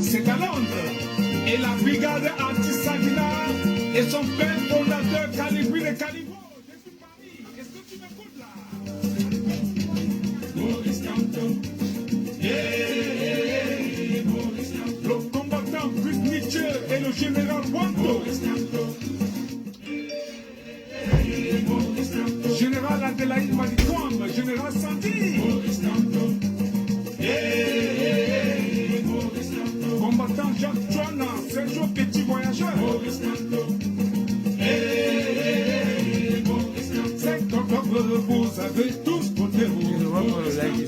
c'est à Londres. Et la brigade anti-Sagina et son père fondateur Calibri de Calibo depuis Paris. Est-ce que tu m'écoutes là? Maurice Kamto. Le combattant Chris Nietzsche et le général Wanto. Général Adélaïde Malikwam, général Sandy. Combattant Jacques Chouana, Sergio Petit Voyageur. 5 octobre, vous avez tous voté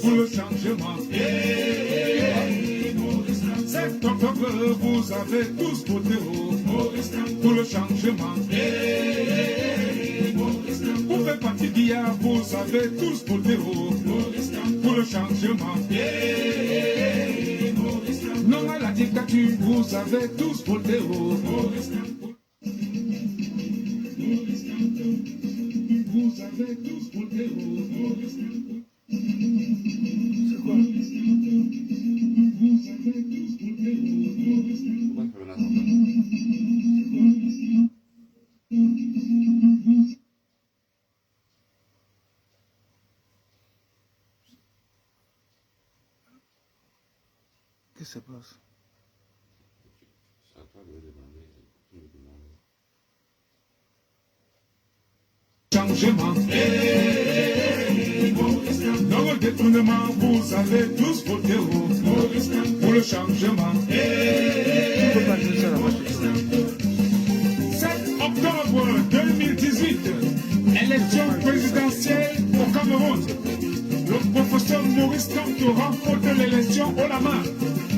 pour le changement. 7 octobre, vous avez tous voté pour le changement. Vous faites partie d'IA, vous avez tous voté pour le changement. Non à la dictature, vous avez tous voté vous avez tous voté c'est quoi? Vous avez tous voté Qu'est-ce qui se passe? C'est à toi de demander. Changement. Dans le détournement, vous avez tous voté pour le changement. 7 octobre 2018, élection présidentielle au Cameroun. Le professeur Maurice Kamto remporte l'élection haut la main.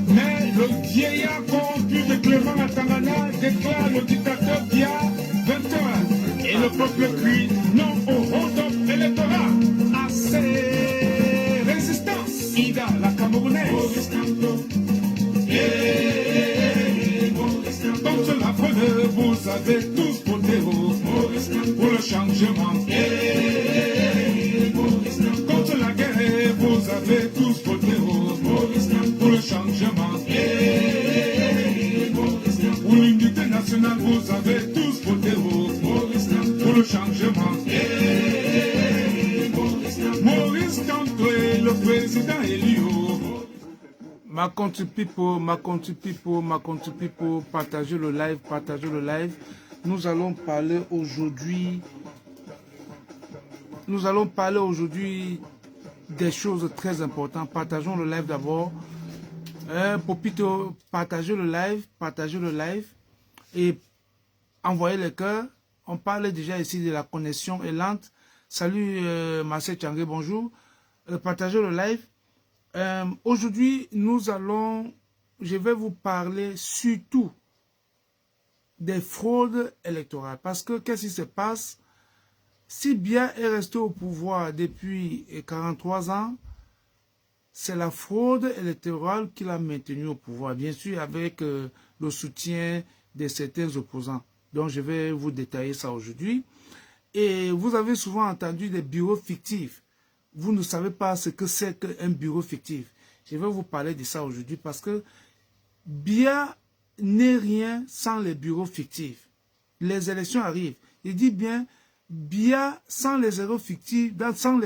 Mais le vieillard corrompu de Clément Atangana déclare le dictateur Bia vainqueur. Et le peuple crie non au hold-up électoral. À ses résistances, Ida la Camerounaise. Contre la fraude, vous avez tous voté pour le changement. Contre la guerre, vous avez tous voté pour le changement. Pour l'unité nationale, vous avez tous voté pour le changement. Maurice Kamto est le président élu. Ma country people, partagez le live, Nous allons parler aujourd'hui des choses très importantes. Partageons le live d'abord. Popito, partagez le live et envoyez les cœurs. On parle déjà ici de la connexion est lente. Salut Marcel Tchangé, bonjour. Partagez le live. Aujourd'hui, je vais vous parler surtout des fraudes électorales. Parce que qu'est-ce qui se passe? Si Bia est resté au pouvoir depuis 43 ans, c'est la fraude électorale qui l'a maintenu au pouvoir. Bien sûr, avec le soutien de certains opposants. Donc, je vais vous détailler ça aujourd'hui. Et vous avez souvent entendu des bureaux fictifs. Vous ne savez pas ce que c'est qu'un bureau fictif. Je vais vous parler de ça aujourd'hui parce que Bia n'est rien sans les bureaux fictifs. Les élections arrivent. Il dit bien, Bia, sans les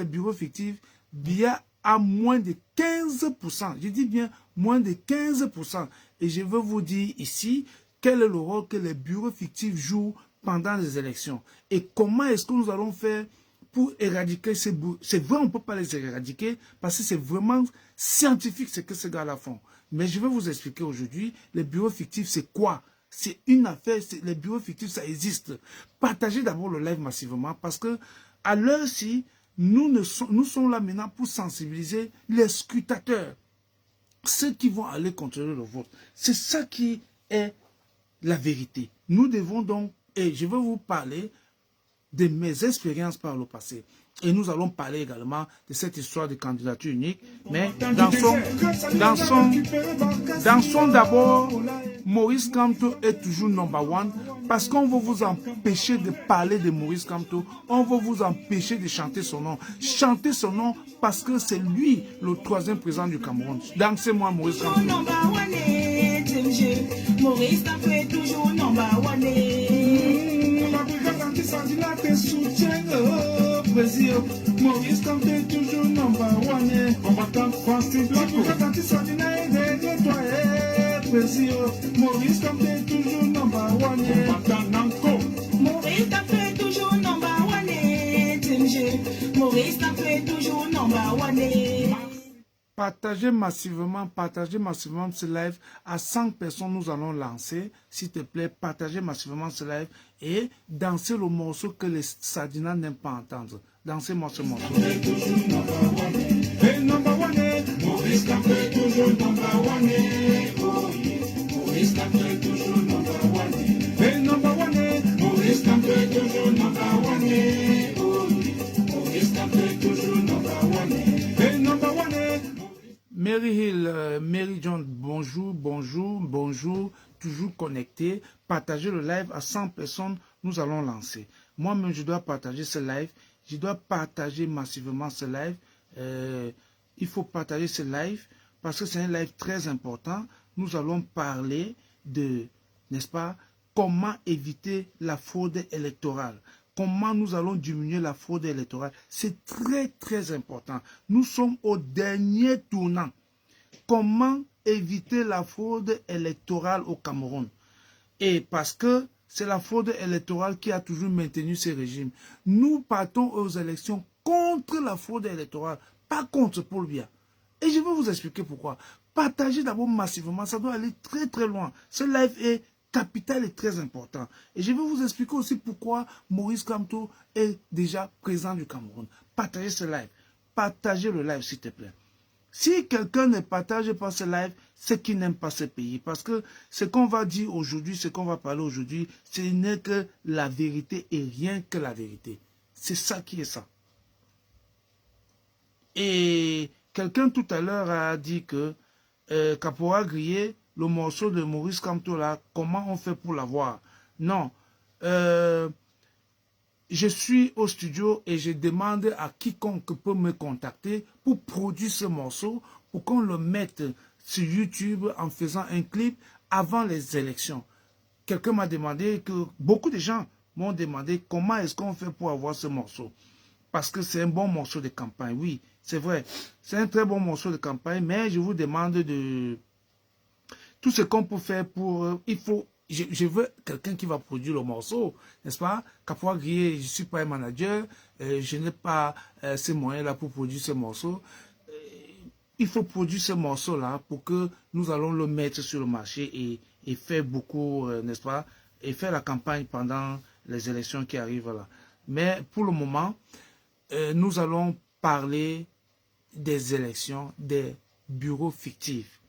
bureaux fictifs, Bia a moins de 15%. Je dis bien moins de 15%. Et je veux vous dire ici, quel est le rôle que les bureaux fictifs jouent pendant les élections. Et comment est-ce que nous allons faire pour éradiquer ces bureaux. C'est vrai, on ne peut pas les éradiquer parce que c'est vraiment scientifique ce que ces gars-là font. Mais je vais vous expliquer aujourd'hui, les bureaux fictifs, c'est quoi? C'est une affaire, les bureaux fictifs, ça existe. Partagez d'abord le live massivement parce que à l'heure-ci, nous sommes là maintenant pour sensibiliser les scrutateurs, ceux qui vont aller contrôler le vote. C'est ça qui est la vérité. Nous devons donc, et je vais vous parler de mes expériences par le passé. Et nous allons parler également de cette histoire de candidature unique. Mais dans son d'abord, Maurice Kamto est toujours number one parce qu'on veut vous empêcher de parler de Maurice Kamto. On veut vous empêcher de chanter son nom. Chanter son nom parce que c'est lui le troisième président du Cameroun. Dansez-moi Maurice Kamto. Maurice Kamto est toujours number one. La brigade anti-Sardina te soutient, Brésil. Maurice Kamto est toujours number one. Combattant Francis Blanco. La brigade anti-Sardina est derrière toi, Brésil. Maurice Kamto est toujours number one. Combattant Nanko. Maurice Kamto est toujours number one. Team G. Maurice Kamto est toujours number one. Partagez massivement ce live. À 100 personnes, nous allons lancer. S'il te plaît, partagez massivement ce live et dansez le morceau que les Sardinas n'aiment pas entendre. Dansez-moi ce morceau. Maurice Kamto est toujours number one. Maurice Kamto est toujours number one. Maurice Kamto est toujours number one. Maurice Kamto est toujours number one. Mary Hill, Mary John, bonjour, bonjour, bonjour, toujours connecté. Partagez le live à 100 personnes, nous allons lancer. Moi-même, je dois partager ce live, je dois partager massivement ce live. Il faut partager ce live parce que c'est un live très important. Nous allons parler de, n'est-ce pas, comment éviter la fraude électorale. Comment nous allons diminuer la fraude électorale. C'est très, très important. Nous sommes au dernier tournant. Comment éviter la fraude électorale au Cameroun? Et parce que c'est la fraude électorale qui a toujours maintenu ce régime. Nous partons aux élections contre la fraude électorale, pas contre Paul Biya. Et je vais vous expliquer pourquoi. Partagez d'abord massivement, ça doit aller très, très loin. Ce live est capital est très important. Et je vais vous expliquer aussi pourquoi Maurice Kamto est déjà président du Cameroun. Partagez ce live. Partagez le live, s'il te plaît. Si quelqu'un ne partage pas ce live, c'est qu'il n'aime pas ce pays. Parce que ce qu'on va dire aujourd'hui, ce qu'on va parler aujourd'hui, ce n'est que la vérité et rien que la vérité. C'est ça qui est ça. Et quelqu'un tout à l'heure a dit que Caporal Grillé, le morceau de Maurice Kamto là, comment on fait pour l'avoir? Non. Je suis au studio et je demande à quiconque peut me contacter pour produire ce morceau, pour qu'on le mette sur YouTube en faisant un clip avant les élections. Quelqu'un m'a demandé, beaucoup de gens m'ont demandé comment est-ce qu'on fait pour avoir ce morceau. Parce que c'est un bon morceau de campagne, oui, c'est vrai. C'est un très bon morceau de campagne, mais je vous demande de... Tout ce qu'on peut faire pour... il faut... Je veux quelqu'un qui va produire le morceau, n'est-ce pas? Caporal Grillé, je ne suis pas un manager, je n'ai pas ces moyens-là pour produire ce morceau. Il faut produire ce morceau-là pour que nous allons le mettre sur le marché et faire beaucoup, n'est-ce pas? Et faire la campagne pendant les élections qui arrivent là. Mais pour le moment, nous allons parler des élections, des bureaux fictifs.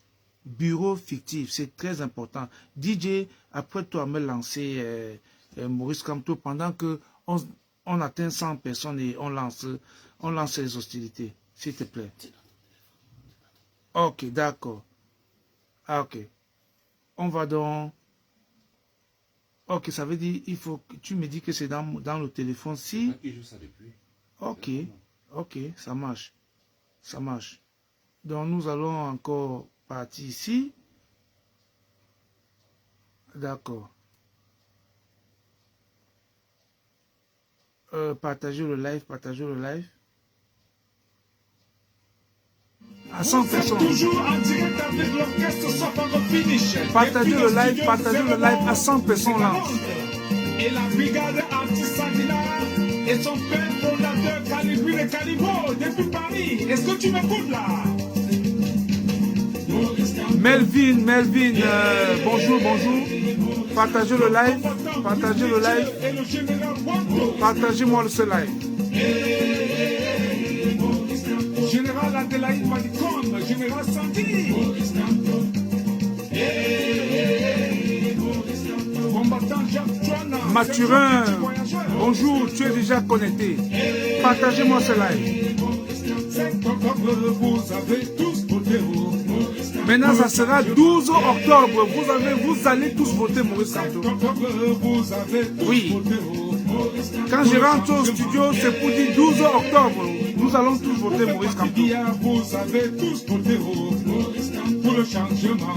Bureau fictif, c'est très important. DJ, après toi, me lancer Maurice Kamto pendant que on atteint 100 personnes et on lance les hostilités, s'il te plaît. Ok, d'accord. Ah, ok. On va donc... Ok, ça veut dire, il faut que tu me dis que c'est dans le téléphone. Si... Ok, ok, ça marche. Ça marche. Donc, nous allons encore... partie ici. D'accord. Partagez le live, partagez le live. À 100 personnes. Toujours en direct avec l'orchestre partagez le live à 100 personnes là. Et la brigade anti-Sardina et son père fondateur Calibri et Calibo depuis Paris. Est-ce que tu m'écoutes là? Melvin, bonjour, bonjour. Partagez le live, partagez-moi ce live. Général Adélaïde Malicom, Général Santi. Combattant Jacques Chouana. Mathurin, bonjour, tu es déjà connecté. Partagez-moi ce live. Vous avez tous voté. Maintenant, ça sera 12 octobre. Vous allez tous voter Maurice Kamto. Oui. Quand je rentre au studio, c'est pour dire 12 octobre. Nous allons tous voter Maurice Kamto. Vous avez tous voté pour le changement.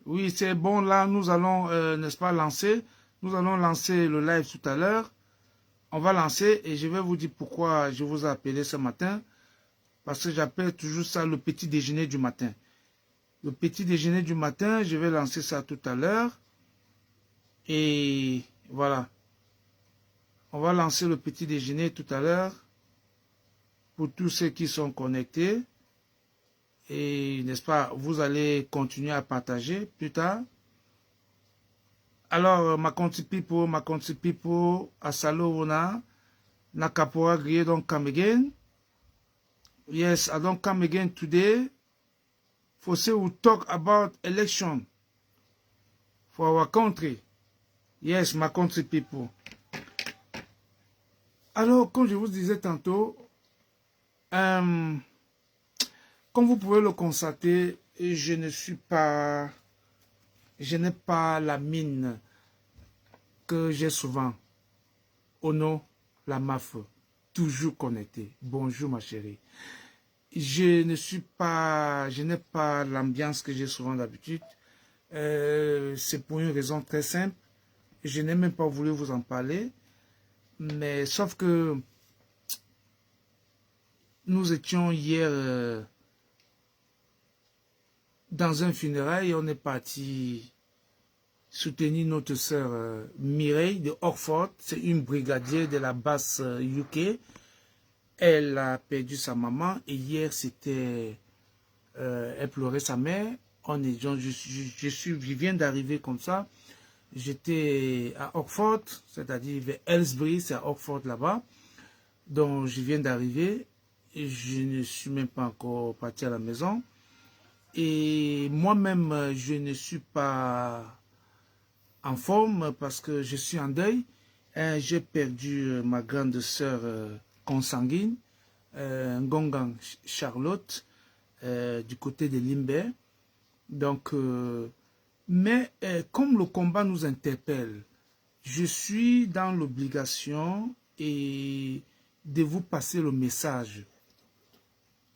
Oui, c'est bon, là, nous allons, n'est-ce pas, lancer. Nous allons lancer le live tout à l'heure. On va lancer et je vais vous dire pourquoi je vous ai appelé ce matin. Parce que j'appelle toujours ça le petit déjeuner du matin. Le petit déjeuner du matin, je vais lancer ça tout à l'heure. Et voilà. On va lancer le petit déjeuner tout à l'heure pour tous ceux qui sont connectés. Et n'est-ce pas, vous allez continuer à partager plus tard. Alors, ma country people, asalo wona, nakapora griye don't come again. Yes, I don't come again today. For say we talk about election for our country. Yes, my country people. Alors, comme je vous disais tantôt, comme vous pouvez le constater, je n'ai pas la mine que j'ai souvent. Ono, la MAF, toujours connecté. Bonjour ma chérie. Je n'ai pas l'ambiance que j'ai souvent d'habitude. C'est pour une raison très simple. Je n'ai même pas voulu vous en parler. Mais sauf que nous étions hier dans un funérail et on est parti soutenir notre sœur Mireille de Orford. C'est une brigadière de la base UK. Elle a perdu sa maman et hier c'était... elle pleurait sa mère. Je viens d'arriver comme ça. J'étais à Orford, c'est-à-dire vers Aylesbury, c'est à Orford là-bas. Donc je viens d'arriver et je ne suis même pas encore parti à la maison. Et moi-même, je ne suis pas en forme parce que je suis en deuil. J'ai perdu ma grande sœur consanguine, Ngongan Charlotte, du côté de Limbe. Donc, mais comme le combat nous interpelle, je suis dans l'obligation de vous passer le message.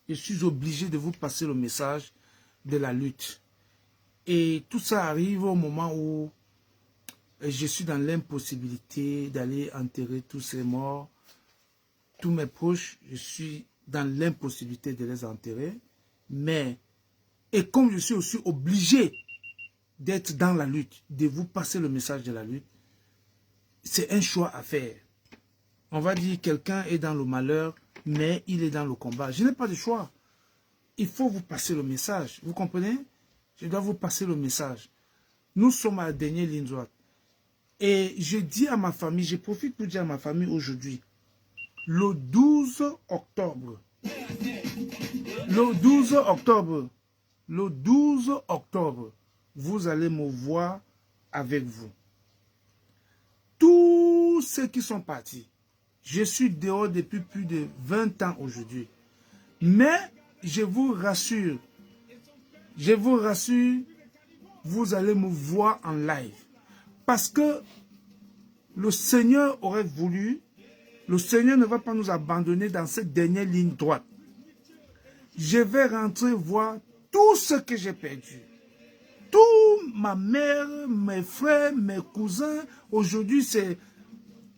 Je suis obligé de vous passer le message de la lutte. Et tout ça arrive au moment où je suis dans l'impossibilité d'aller enterrer tous ces morts, tous mes proches, je suis dans l'impossibilité de les enterrer. Mais, et comme je suis aussi obligé d'être dans la lutte, de vous passer le message de la lutte, c'est un choix à faire. On va dire quelqu'un est dans le malheur, mais il est dans le combat. Je n'ai pas de choix. Il faut vous passer le message. Vous comprenez? Je dois vous passer le message. Nous sommes à la dernière ligne droite. Et je dis à ma famille, je profite pour dire à ma famille aujourd'hui, le 12 octobre, vous allez me voir avec vous. Tous ceux qui sont partis, je suis dehors depuis plus de 20 ans aujourd'hui. Mais je vous rassure, vous allez me voir en live. Parce que le Seigneur aurait voulu, le Seigneur ne va pas nous abandonner dans cette dernière ligne droite. Je vais rentrer voir tout ce que j'ai perdu. Tout, ma mère, mes frères, mes cousins. Aujourd'hui, c'est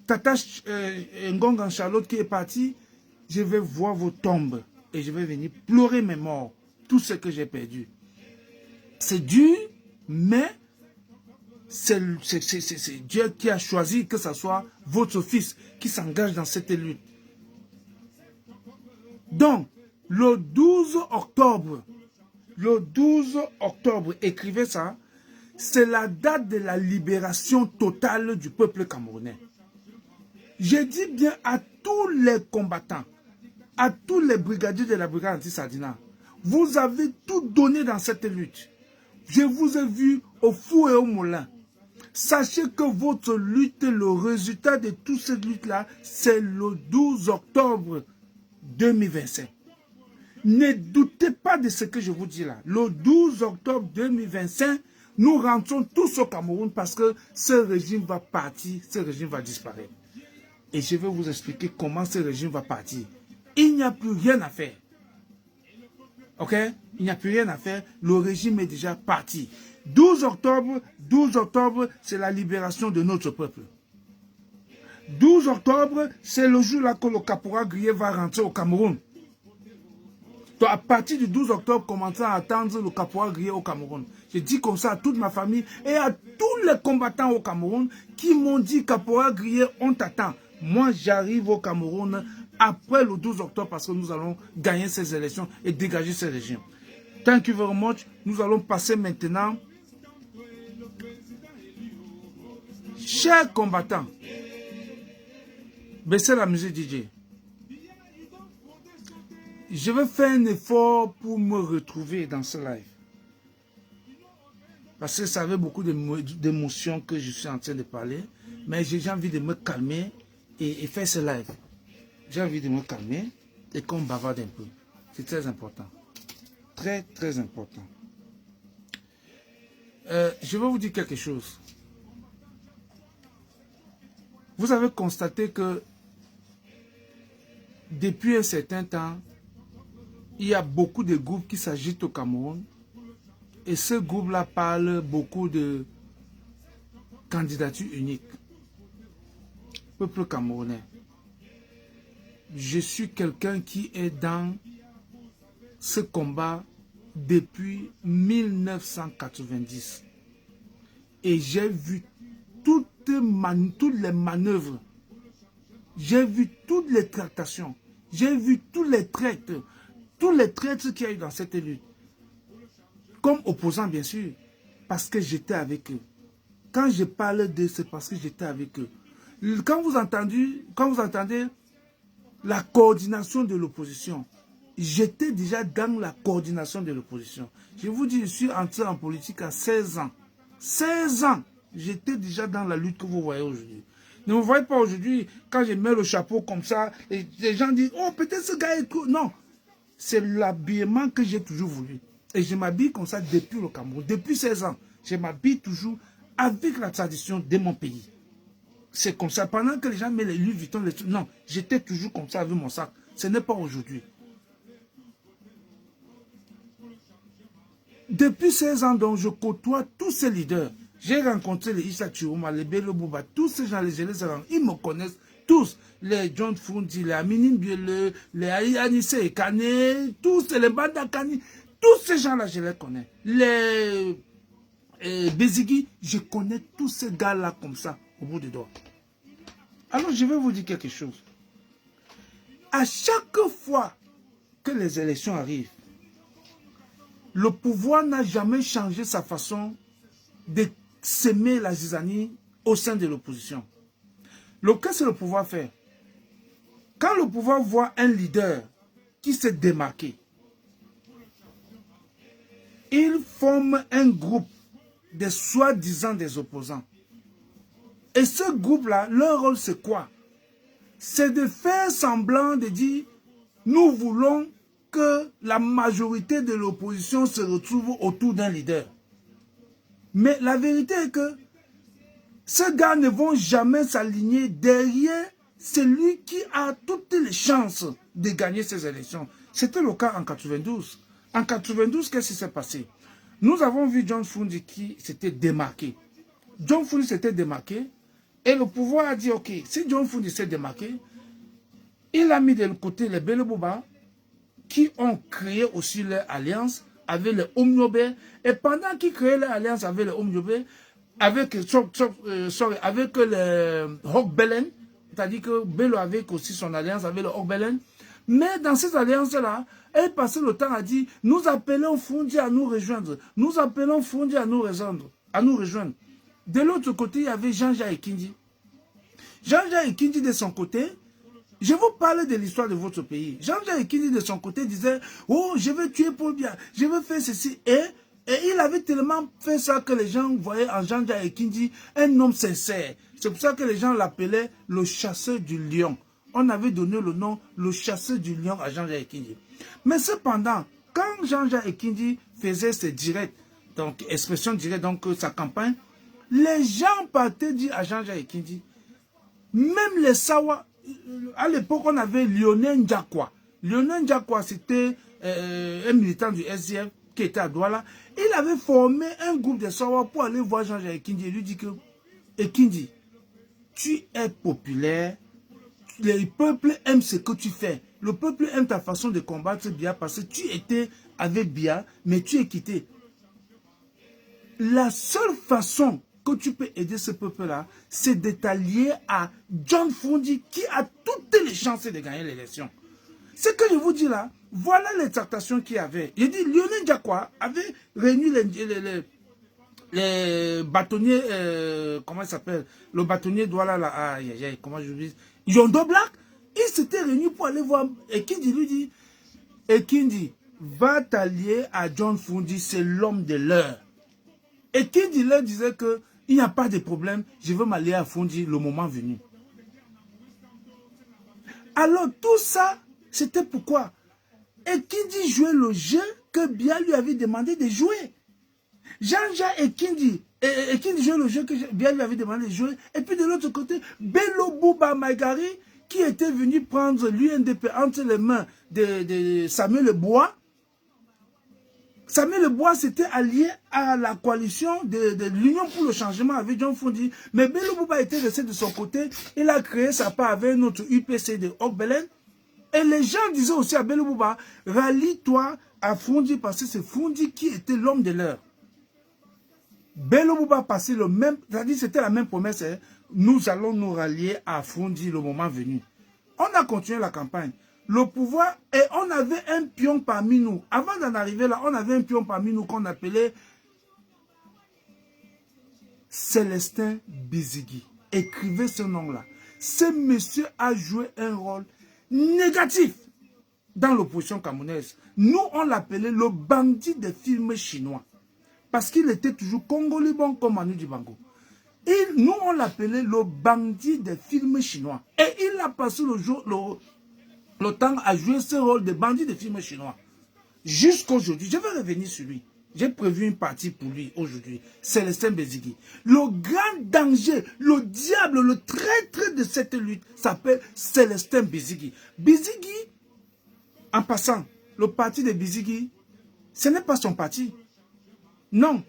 Tata Ngongan Charlotte qui est partie. Je vais voir vos tombes et je vais venir pleurer mes morts. Tout ce que j'ai perdu. C'est dur, mais c'est Dieu qui a choisi que ce soit votre fils qui s'engage dans cette lutte. Donc, le 12 octobre, écrivez ça, c'est la date de la libération totale du peuple camerounais. Je dis bien à tous les combattants, à tous les brigadiers de la brigade anti-Sardina, vous avez tout donné dans cette lutte. Je vous ai vu au four et au moulin. Sachez que votre lutte, le résultat de toute cette lutte-là, c'est le 12 octobre 2025. Ne doutez pas de ce que je vous dis là. Le 12 octobre 2025, nous rentrons tous au Cameroun parce que ce régime va partir, ce régime va disparaître. Et je vais vous expliquer comment ce régime va partir. Il n'y a plus rien à faire. Ok? Il n'y a plus rien à faire. Le régime est déjà parti. 12 octobre, c'est la libération de notre peuple. 12 octobre, c'est le jour là que le caporal Grier va rentrer au Cameroun. Donc à partir du 12 octobre, commencez à attendre le caporal Grier au Cameroun. Je dis comme ça à toute ma famille et à tous les combattants au Cameroun qui m'ont dit caporal Grier, on t'attend. Moi, j'arrive au Cameroun après le 12 octobre parce que nous allons gagner ces élections et dégager ces régimes. Thank you very much. Nous allons passer maintenant. Chers combattants, baissez la musique DJ. Je vais faire un effort pour me retrouver dans ce live. Parce que ça avait beaucoup d'émotions que je suis en train de parler. Mais j'ai envie de me calmer et faire ce live. J'ai envie de me calmer et qu'on bavarde un peu. C'est très important. Très, très important. Je vais vous dire quelque chose. Vous avez constaté que depuis un certain temps, il y a beaucoup de groupes qui s'agitent au Cameroun. Et ce groupe-là parle beaucoup de candidature unique. Peuple camerounais. Je suis quelqu'un qui est dans ce combat depuis 1990. Et j'ai vu toutes les manœuvres. J'ai vu toutes les tractations. J'ai vu tous les traîtres qu'il y a eu dans cette lutte. Comme opposant, bien sûr, parce que j'étais avec eux. Quand je parle d'eux, c'est parce que j'étais avec eux. Quand vous entendez la coordination de l'opposition, j'étais déjà dans la coordination de l'opposition. Je vous dis, je suis entré en politique à 16 ans. 16 ans, j'étais déjà dans la lutte que vous voyez aujourd'hui. Ne vous voyez pas aujourd'hui, quand je mets le chapeau comme ça, et les gens disent, oh, peut-être ce gars est cool. Non, c'est l'habillement que j'ai toujours voulu. Et je m'habille comme ça depuis le Cameroun. Depuis 16 ans, je m'habille toujours avec la tradition de mon pays. C'est comme ça. Pendant que les gens mettent les Louis Vuitton, non, j'étais toujours comme ça avec mon sac. Ce n'est pas aujourd'hui. Depuis 16 ans, donc, je côtoie tous ces leaders. J'ai rencontré les Issa Chiroma, les Bello Bouba, tous ces gens, je les ai rencontrés. Ils me connaissent tous. Les John Fundi, les Aminine Biele, les Anissé et Kane, tous les Banda Kani. Tous ces gens-là, je les connais. Les Bezigui, je connais tous ces gars-là comme ça, au bout des doigts. Alors, je vais vous dire quelque chose. À chaque fois que les élections arrivent, le pouvoir n'a jamais changé sa façon de s'aimer la zizanie au sein de l'opposition. Qu'est-ce que le pouvoir fait? Quand le pouvoir voit un leader qui s'est démarqué, il forme un groupe de soi-disant des opposants. Et ce groupe-là, leur rôle c'est quoi? C'est de faire semblant de dire, nous voulons que la majorité de l'opposition se retrouve autour d'un leader. Mais la vérité est que ces gars ne vont jamais s'aligner derrière celui qui a toutes les chances de gagner ces élections. C'était le cas en 92. En 92, qu'est-ce qui s'est passé? Nous avons vu John Fundi qui s'était démarqué. John Fundi s'était démarqué et le pouvoir a dit, ok, si John Fundi s'est démarqué, il a mis de côté les Bello Bouba qui ont créé aussi leur alliance avec les Omniobe. Et pendant qu'ils créaient leur alliance avec les Omniobe, avec les Hokbelen, c'est-à-dire que Bello avait aussi son alliance avec les Hokbelen. Mais dans ces alliances-là, elle passait le temps à dire, nous appelons Fundi à nous rejoindre. Nous appelons Fundi à nous rejoindre. De l'autre côté, il y avait Jean-Jacques Ekindi. Jean-Jacques Ekindi, de son côté, je vous parle de l'histoire de votre pays. Jean-Jacques Ekindi, de son côté, disait, oh, je vais tuer Paul Biya, je vais faire ceci. Et il avait tellement fait ça que les gens voyaient en Jean-Jacques Ekindi un homme sincère. C'est pour ça que les gens l'appelaient le chasseur du lion. On avait donné le nom, le chasseur du lion à Jean-Jacques Ekindi. Mais cependant, quand Jean-Jacques Ekindi faisait ses directs, donc expression directe, donc sa campagne, les gens partaient dire à Jean-Jacques Ekindi, même les Sawa, à l'époque on avait Lionel Ndiakwa. Lionel Ndiakwa, c'était un militant du SDF qui était à Douala. Il avait formé un groupe de Sawa pour aller voir Jean-Jacques Ekindi et lui dit que Ekindi, tu es populaire, le peuple aime ce que tu fais. Le peuple aime ta façon de combattre Biya parce que tu étais avec Biya, mais tu es quitté. La seule façon que tu peux aider ce peuple-là, c'est de t'allier à John Fundi qui a toutes les chances de gagner l'élection. Ce que je vous dis là, voilà les tractations qu'il y avait. Je dis, Lionel Ndiakwa avait réuni les bâtonniers, comment il s'appelle? Le bâtonnier Douala là, comment je dis? Yondo Black, ils s'étaient réunis pour aller voir. Ekindi lui dit, Ekindi, va t'allier à John Fundi, c'est l'homme de l'heure. Ekindi leur disait que il n'y a pas de problème, je veux m'allier à Fundi le moment venu. Alors tout ça, c'était pourquoi Ekindi jouait le jeu que Biya lui avait demandé de jouer. Jean-Jacques Ekindi jouait le jeu que Biya lui avait demandé de jouer. Et puis de l'autre côté, Bello Bouba Maïgari, qui était venu prendre l'UNDP entre les mains de Samuel Lebois. Samuel Lebois s'était allié à la coalition de l'Union pour le changement avec John Fundi. Mais Bello Bouba était resté de son côté. Il a créé sa part avec notre UPC de Okbelen. Et les gens disaient aussi à Bello Bouba, rallie-toi à Fundi parce que c'est Fundi qui était l'homme de l'heure. Bello Bouba passait le même, c'est-à-dire c'était la même promesse, hein, nous allons nous rallier à Fundi le moment venu. On a continué la campagne. Le pouvoir, et on avait un pion parmi nous. Avant d'en arriver là, on avait un pion parmi nous qu'on appelait Célestin Bizigi. Écrivez ce nom-là. Ce monsieur a joué un rôle négatif dans l'opposition camerounaise. Nous, on l'appelait le bandit des films chinois. Parce qu'il était toujours congolais bon comme Manu Dibango. Et nous, on l'appelait le bandit des films chinois. Et il a passé le temps à jouer ce rôle de bandit des films chinois. Jusqu'aujourd'hui, je vais revenir sur lui. J'ai prévu une partie pour lui aujourd'hui. Célestin Bizigi. Le grand danger, le diable, le traître de cette lutte s'appelle Célestin Bizigi. Bizigi, en passant, le parti de Bizigi, ce n'est pas son parti. Non.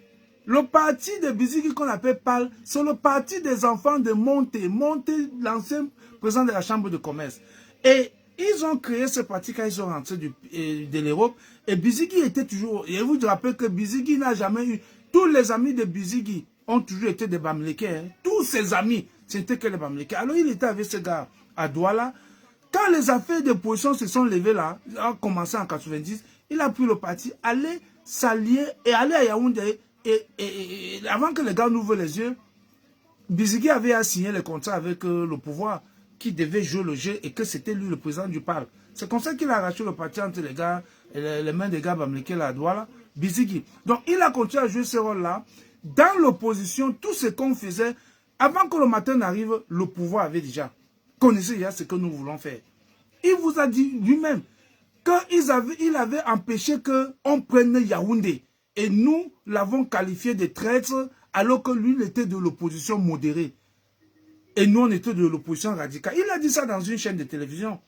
Le parti de Bizigi qu'on appelle PAL, c'est le parti des enfants de Monté. Monté, l'ancien président de la Chambre de commerce. Et ils ont créé ce parti quand ils sont rentrés de l'Europe. Et Bizigi était toujours... Et vous rappelez que Bizigi n'a jamais eu... Tous les amis de Bizigi ont toujours été des Bamileke. Hein. Tous ses amis, c'était que les Bamileke. Alors il était avec ce gars à Douala. Quand les affaires de position se sont levées là, a commencé en 90, il a pris le parti, aller s'allier et aller à Yaoundé. Et avant que les gars n'ouvrent les yeux, Bizigi avait signé le contrat avec le pouvoir qui devait jouer le jeu et que c'était lui le président du parc. C'est comme ça qu'il a arraché le parti entre les gars, les mains des gars Bamileke là à Douala, Bizigi. Donc il a continué à jouer ce rôle-là. Dans l'opposition, tout ce qu'on faisait, avant que le matin n'arrive, le pouvoir avait déjà connaissé déjà ce que nous voulons faire. Il vous a dit lui-même qu'il avait empêché qu'on prenne Yaoundé. Et nous l'avons qualifié de traître alors que lui, il était de l'opposition modérée. Et nous, on était de l'opposition radicale. Il a dit ça dans une chaîne de télévision.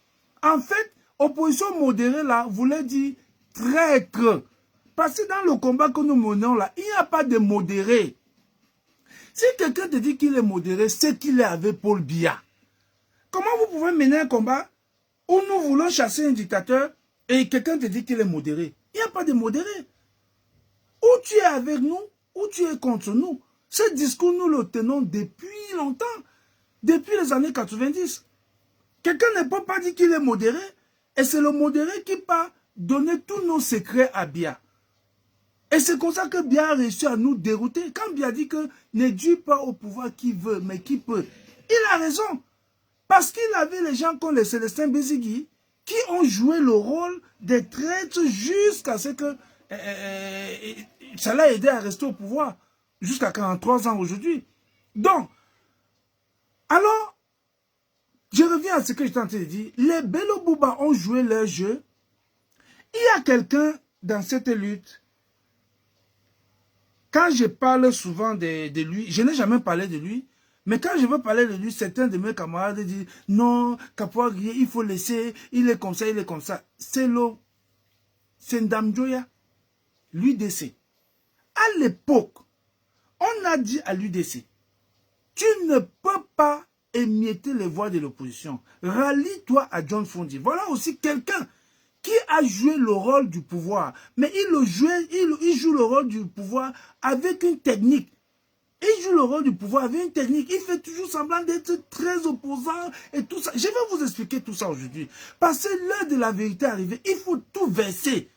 En fait, opposition modérée, là, voulait dire traître. Parce que dans le combat que nous menons, là, il n'y a pas de modéré. Si quelqu'un te dit qu'il est modéré, c'est qu'il est avec Paul Biya. Comment vous pouvez mener un combat où nous voulons chasser un dictateur et quelqu'un te dit qu'il est modéré? Il n'y a pas de modéré. Ou tu es avec nous, ou tu es contre nous. Ce discours, nous le tenons depuis longtemps. Depuis les années 90. Quelqu'un ne peut pas dire qu'il est modéré. Et c'est le modéré qui peut donner tous nos secrets à Biya. Et c'est comme ça que Biya a réussi à nous dérouter. Quand Biya dit que ne Dieu pas au pouvoir qui veut, mais qui peut. Il a raison. Parce qu'il avait les gens comme les Célestin Bizigi qui ont joué le rôle des traîtres jusqu'à ce que ça l'a aidé à rester au pouvoir. Jusqu'à 43 ans aujourd'hui. Donc, alors, je reviens à ce que j'étais en train de dire. Les Bello Bouba ont joué leur jeu. Il y a quelqu'un dans cette lutte. Quand je parle souvent de lui, je n'ai jamais parlé de lui, Mais quand je veux parler de lui, certains de mes camarades disent, non, Kapoor Gueye, il faut laisser, il est comme ça, il est comme ça. C'est Ndam Dioya, l'UDC. À l'époque, on a dit à l'UDC, tu ne peux pas émietter les voix de l'opposition. Rallie-toi à John Fundi. Voilà aussi quelqu'un qui a joué le rôle du pouvoir. Mais il joue le rôle du pouvoir avec une technique. Il joue le rôle du pouvoir avec une technique. Il fait toujours semblant d'être très opposant et tout ça. Je vais vous expliquer tout ça aujourd'hui. Parce que l'heure de la vérité est arrivée. Il faut tout verser.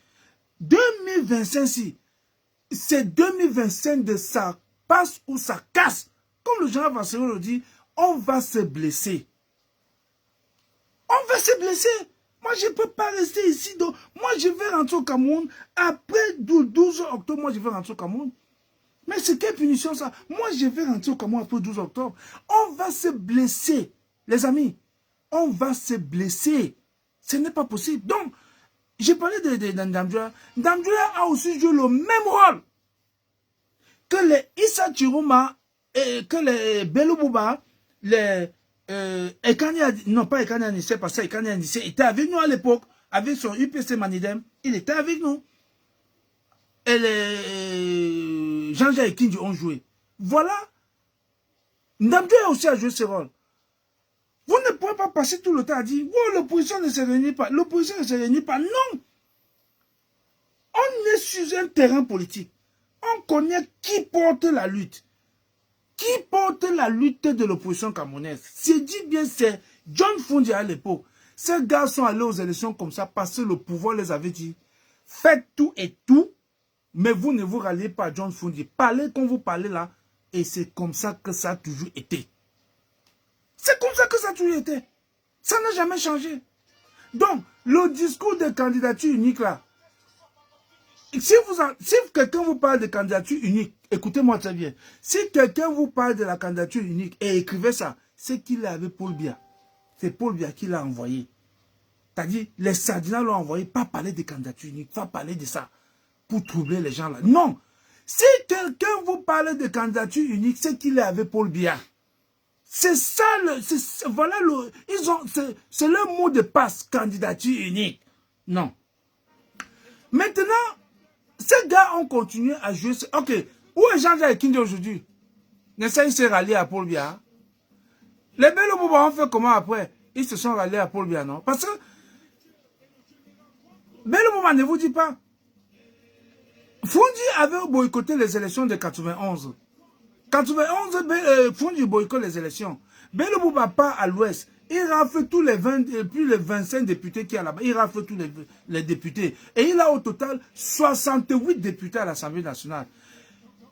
2025, si c'est 2025 de ça passe ou ça casse. Comme le général Vassero le dit, on va se blesser. On va se blesser. Moi, je ne peux pas rester ici. Donc, moi, je vais rentrer au Cameroun. Après 12 octobre, moi, je vais rentrer au Cameroun. Mais c'est quelle punition ça? Moi, je vais rentrer au Cameroun après 12 octobre. On va se blesser. Les amis, on va se blesser. Ce n'est pas possible. Donc, j'ai parlé de Ndam Dioya. Ndam Dioya a aussi joué le même rôle que les Issa Chiruma, et que les Bello Bouba, les non pas Ekani Anissé, parce que Ekani Anissé était avec nous à l'époque, avec son UPC Manidem, il était avec nous. Et les Jean-Jacques Kindi ont joué. Voilà. Ndam Dioya aussi a joué ce rôle. Vous ne pouvez pas passer tout le temps à dire, oh, l'opposition ne se réunit pas. L'opposition ne se réunit pas. Non. On est sur un terrain politique. On connaît qui porte la lutte. Qui porte la lutte de l'opposition camerounaise? C'est dit bien, c'est John Fundi à l'époque. Ces gars sont allés aux élections comme ça parce que le pouvoir les avait dit, faites tout et tout, mais vous ne vous ralliez pas à John Fundi. Parlez comme vous parlez là, et c'est comme ça que ça a toujours été. C'est comme ça que ça a toujours été. Ça n'a jamais changé. Donc, le discours de candidature unique là, si quelqu'un vous parle de candidature unique, écoutez-moi très bien. Si quelqu'un vous parle de la candidature unique et écrivait ça, c'est qu'il est avec Paul Biya. C'est Paul Biya qui l'a envoyé. C'est-à-dire, les Sardinats l'ont envoyé, pas parler de candidature unique, pas parler de ça, pour troubler les gens là. Non. Si quelqu'un vous parle de candidature unique, c'est qu'il est avec Paul Biya. C'est ça, voilà c'est le mot de passe, candidature unique. Non. Maintenant, ces gars ont continué à jouer. Ok, où est Jean-Jacques Kindi aujourd'hui? N'est-ce pas, il s'est rallié à Paul Biya? Les Bello Bouba ont fait comment après? Ils se sont ralliés à Paul Biya, non? Parce que Bello Bouba ne vous dit pas. Fundi avait boycotté les élections de 91. 91, Fundi boycotte les élections. Bello Bouba part à l'ouest. Il rafle tous les 20, plus les 25 députés qu'il y a là-bas. Il rafle tous les députés. Et il a au total 68 députés à l'Assemblée nationale.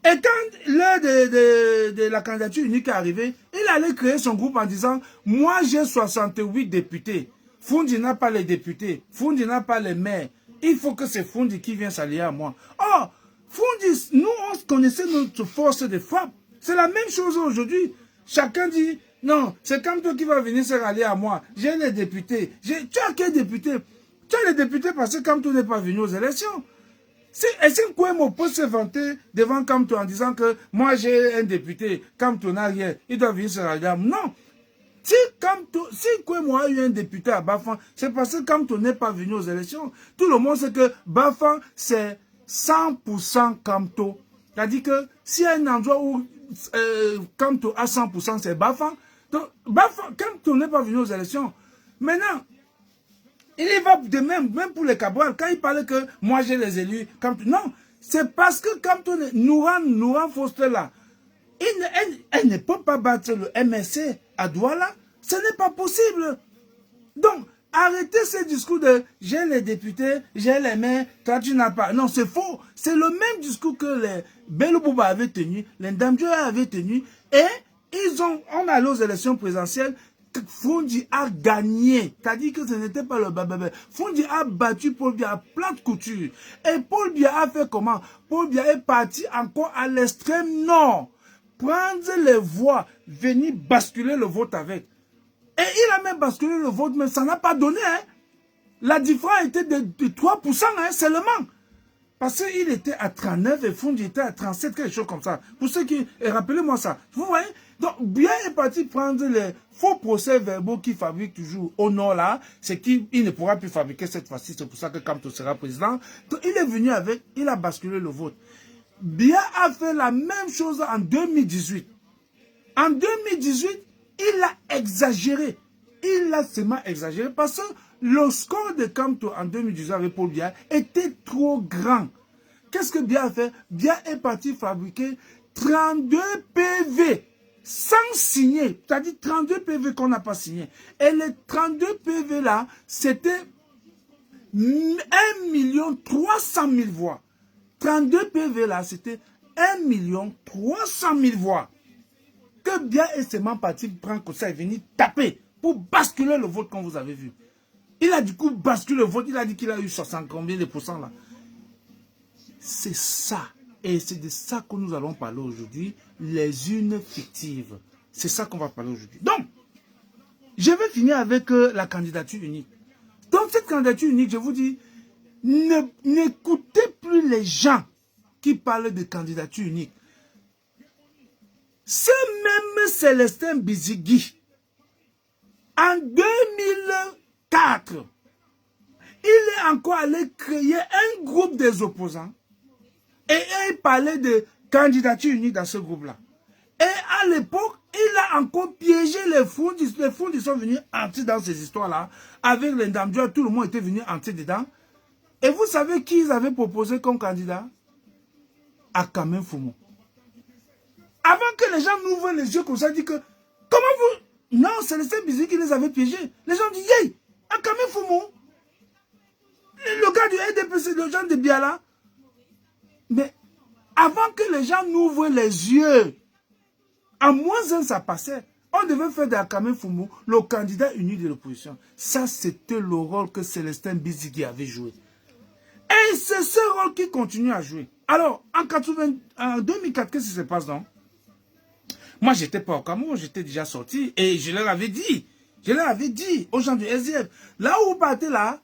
Et quand l'heure de la candidature unique est arrivée, il allait créer son groupe en disant, moi j'ai 68 députés. Fundi n'a pas les députés. Fundi n'a pas les maires. Il faut que c'est Fundi qui vienne s'allier à moi. Oh, Fundi, nous on connaissait notre force de frappe. C'est la même chose aujourd'hui. Chacun dit, non, c'est comme toi qui va venir se rallier à moi. J'ai les députés. Tu as quel député? Tu as les députés parce que Kamto n'est pas venu aux élections. Est-ce que Kouemo peut se vanter devant Kamto en disant que moi j'ai un député, Kamto n'a rien, il doit venir se rallier à moi? Non. Si Kouemo a eu un député à Bafang, c'est parce que Kamto n'est pas venu aux élections. Tout le monde sait que Bafang, c'est 100% Kamto. C'est-à-dire que s'il y a un endroit où Kamto a 100%, c'est Bafang. Donc, Bafang, Kamto n'est pas venu aux élections. Maintenant, il y va de même pour les Cabral. Quand il parlait que moi j'ai les élus, Kamto, non, c'est parce que Kamto, Nouran Foster là, elle ne peut pas battre le MSC à Douala. Ce n'est pas possible. Donc, arrêtez ce discours de j'ai les députés, j'ai les maires, toi tu n'as pas. Non, c'est faux. C'est le même discours que les Bello Bouba avaient tenu, les Ndam Dioya avaient tenu, et on allait aux élections présidentielles. Fundi a gagné. C'est-à-dire que ce n'était pas le bababé. Fundi a battu Paul Biya à plate couture. Et Paul Biya a fait comment? Paul Biya est parti encore à l'extrême nord. Prendre les voix, venir basculer le vote avec. Et il a même basculé le vote, mais ça n'a pas donné. Hein. La différence était de 3% hein, seulement. Parce qu'il était à 39 et Fundi était à 37, quelque chose comme ça. Pour ceux qui... Et rappelez-moi ça. Vous voyez? Donc, Biya est parti prendre les faux procès-verbaux qu'il fabrique toujours au nord là. C'est qu'il ne pourra plus fabriquer cette fois-ci. C'est pour ça que Kamto sera président. Donc, il est venu avec, il a basculé le vote. Biya a fait la même chose en 2018. En 2018, il a exagéré. Il a seulement exagéré parce que le score de Kamto en 2018 avec Paul Biya était trop grand. Qu'est-ce que Biya a fait? Biya est parti fabriquer 32 PV sans signer. C'est-à-dire 32 PV qu'on n'a pas signé. Et les 32 PV là, c'était 1 300 000 voix. 32 PV là, c'était 1 300 000 voix. Que Biya est seulement parti prendre comme ça et venir taper pour basculer le vote comme vous avez vu. Il a du coup basculé le vote, il a dit qu'il a eu 60 combien de pourcents là. C'est ça. Et c'est de ça que nous allons parler aujourd'hui, les urnes fictives. C'est ça qu'on va parler aujourd'hui. Donc, je vais finir avec la candidature unique. Donc, cette candidature unique, je vous dis, n'écoutez plus les gens qui parlent de candidature unique. Ce même Célestin Bizigui, en 2004, il est encore allé créer un groupe des opposants et il parlait de candidature unique dans ce groupe-là. Et à l'époque, il a encore piégé les Fundis. Les Fundis sont venus entrer dans ces histoires-là. Avec les Ndamjoua, tout le monde était venu entrer dedans. Et vous savez qui ils avaient proposé comme candidat? Akame Fumo. Avant que les gens n'ouvrent les yeux comme ça, disent que, comment vous... Non, c'est le Saint-Bizarre qui les avait piégés. Les gens disent, hey, Akame Fumo. Le gars du NDPC, le gens de Biala. Mais avant que les gens n'ouvrent les yeux, à moins un, ça passait. On devait faire d'Akame Fumo le candidat unique de l'opposition. Ça, c'était le rôle que Célestin Bizigui avait joué. Et c'est ce rôle qui continue à jouer. Alors, en 2004, qu'est-ce qui se passe donc? Moi, je n'étais pas au Cameroun, j'étais déjà sorti. Et je leur avais dit aux gens du SDF, là où vous partez là,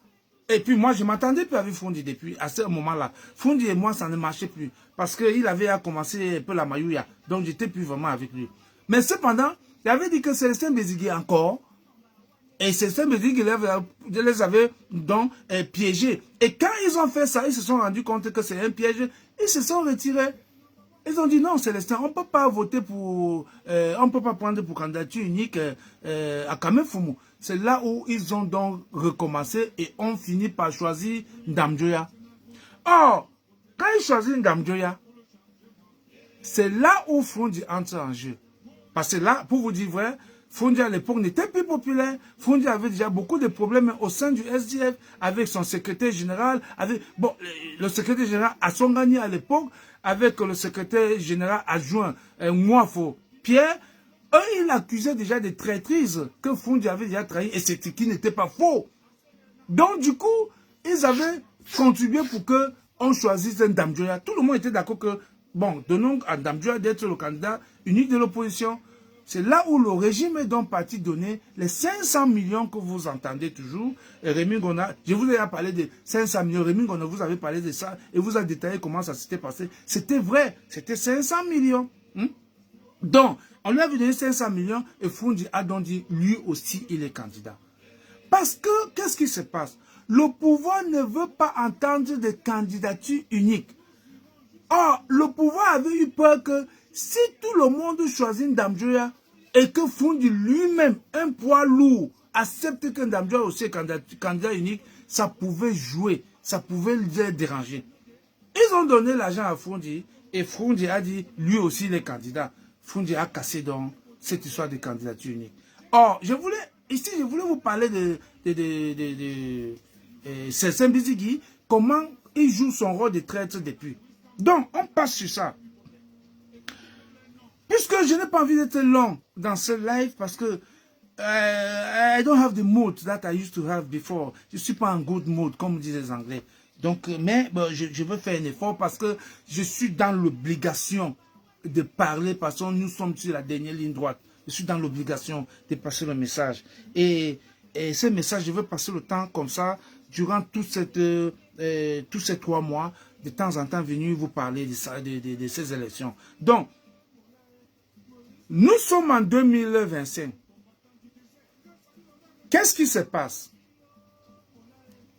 et puis moi, je m'attendais plus avec Fundi depuis, à ce moment-là. Fundi et moi, ça ne marchait plus. Parce qu'il avait commencé un peu la maïouya. Donc, j'étais plus vraiment avec lui. Mais cependant, il avait dit que Célestin Bizigui encore, et Célestin Bizigui les avait donc piégés. Et quand ils ont fait ça, ils se sont rendus compte que c'est un piège, ils se sont retirés. Ils ont dit non, Célestin, on ne peut pas voter pour, on ne peut pas prendre pour candidature unique Akame Fumo. C'est là où ils ont donc recommencé et ont fini par choisir Ndamjoya. Or, quand ils choisissent Ndamjoya, c'est là où Fundi entre en jeu. Parce que là, pour vous dire vrai, Fundi à l'époque n'était plus populaire. Fundi avait déjà beaucoup de problèmes au sein du SDF avec son secrétaire général, avec bon, le secrétaire général Assongani à l'époque, avec le secrétaire général adjoint Mouafo Pierre. Eux, ils l'accusaient déjà de traîtrise que Fundi avait déjà trahi et ce qui n'était pas faux. Donc du coup, ils avaient contribué pour que on choisisse un Ndamjoya. Tout le monde était d'accord que, bon, donnons à Ndamjoya d'être le candidat unique de l'opposition. C'est là où le régime est donc parti donner les 500 millions que vous entendez toujours. Et Rémi Gona, je vous ai parlé de 500 millions. Rémi Gona, vous avez parlé de ça et vous a détaillé comment ça s'était passé. C'était vrai, c'était 500 millions. Donc, on lui avait donné 500 millions et Fundi a donc dit, lui aussi, il est candidat. Parce que, qu'est-ce qui se passe? Le pouvoir ne veut pas entendre de candidature unique. Or, le pouvoir avait eu peur que si tout le monde choisit Ndamjoya et que Fundi lui-même, un poids lourd, accepte que Ndamjoya aussi est candidat unique, ça pouvait jouer, ça pouvait les déranger. Ils ont donné l'argent à Fundi et Fundi a dit, lui aussi il est candidat. Fundi a cassé donc cette histoire de candidature unique. Or, je voulais vous parler de Célestin Bizigui, comment il joue son rôle de traître depuis. Donc, on passe sur ça. Puisque je n'ai pas envie d'être long dans ce live parce que I don't have the mood that I used to have before. Je ne suis pas en good mood, comme disent les Anglais. Donc, mais bon, je veux faire un effort parce que je suis dans l'obligation de parler parce que nous sommes sur la dernière ligne droite. Je suis dans l'obligation de passer le message. Et ce message, je veux passer le temps comme ça durant tous ces 3 mois. de temps en temps venir vous parler de ces élections. Donc, nous sommes en 2025. Qu'est-ce qui se passe?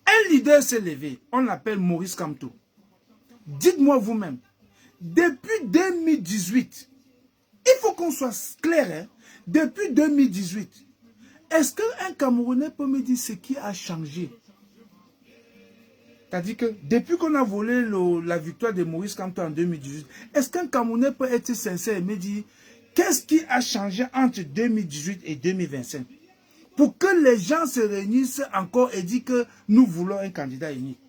Un leader s'est levé, on l'appelle Maurice Kamto. Dites-moi vous-même, depuis 2018, il faut qu'on soit clair, hein, depuis 2018, est-ce qu'un Camerounais peut me dire ce qui a changé? C'est-à-dire que depuis qu'on a volé la victoire de Maurice Kamto en 2018, est-ce qu'un Camerounais peut être sincère et me dire qu'est-ce qui a changé entre 2018 et 2025 pour que les gens se réunissent encore et disent que nous voulons un candidat unique?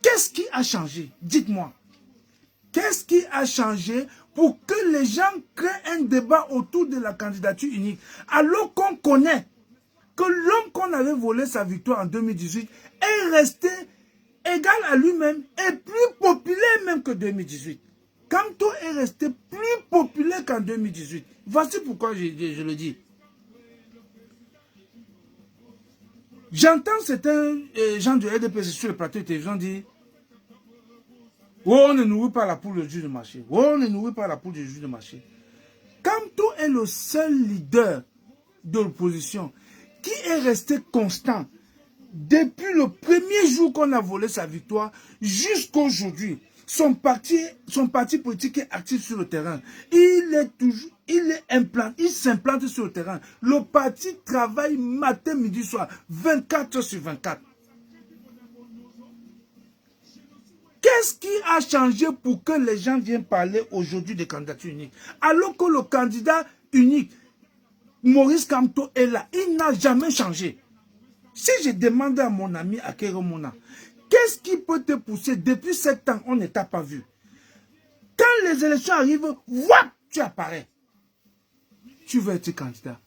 Qu'est-ce qui a changé? Dites-moi. Qu'est-ce qui a changé pour que les gens créent un débat autour de la candidature unique alors qu'on connaît que l'homme qu'on avait volé sa victoire en 2018 est resté égal à lui-même et plus populaire même que 2018. Kamto est resté plus populaire qu'en 2018. Voici pourquoi je le dis. J'entends certains gens du RDPC sur le plateau de télévision dire oh, on ne nourrit pas la poule du juge de marché. Oh, on ne nourrit pas la poule du juge de marché. Kamto est le seul leader de l'opposition qui est resté constant depuis le premier jour qu'on a volé sa victoire jusqu'à aujourd'hui. Son parti politique est actif sur le terrain. Il s'implante sur le terrain. Le parti travaille matin, midi, soir, 24 heures sur 24. Qu'est-ce qui a changé pour que les gens viennent parler aujourd'hui de candidature unique? Alors que le candidat unique, Maurice Kamto, est là. Il n'a jamais changé. Si je demande à mon ami Akere Mona, qu'est-ce qui peut te pousser? Depuis 7 ans, on ne t'a pas vu. Quand les élections arrivent, wouah, tu apparais. Tu veux être candidat.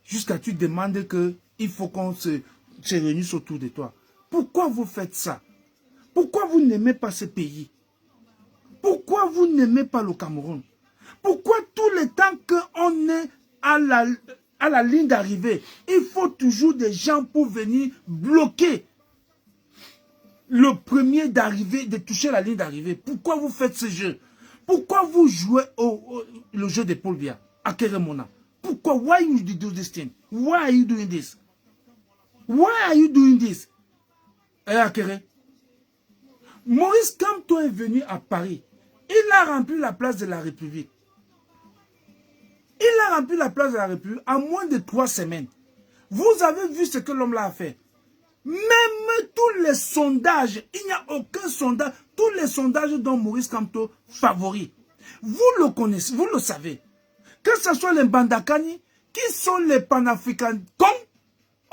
Jusqu'à tu demandes qu'il faut qu'on se réunisse autour de toi. Pourquoi vous faites ça? Pourquoi vous n'aimez pas ce pays? Pourquoi vous n'aimez pas le Cameroun? Pourquoi tout le temps qu'on est à la ligne d'arrivée, il faut toujours des gens pour venir bloquer le premier d'arriver, de toucher la ligne d'arrivée? Pourquoi vous faites ce jeu? Pourquoi vous jouez le jeu de Paul Biya, Akere Mona? Pourquoi? Why you do this thing? Why are you doing this? Why are you doing this? Akere? Maurice Kamto est venu à Paris. Il a rempli la place de la République. Il a rempli la place de la République en moins de 3 semaines. Vous avez vu ce que l'homme là a fait. Même tous les sondages, il n'y a aucun sondage, tous les sondages dont Maurice Kamto favori. Vous le connaissez, vous le savez. Que ce soit les Bandakani, qui sont les panafricanistes. Comme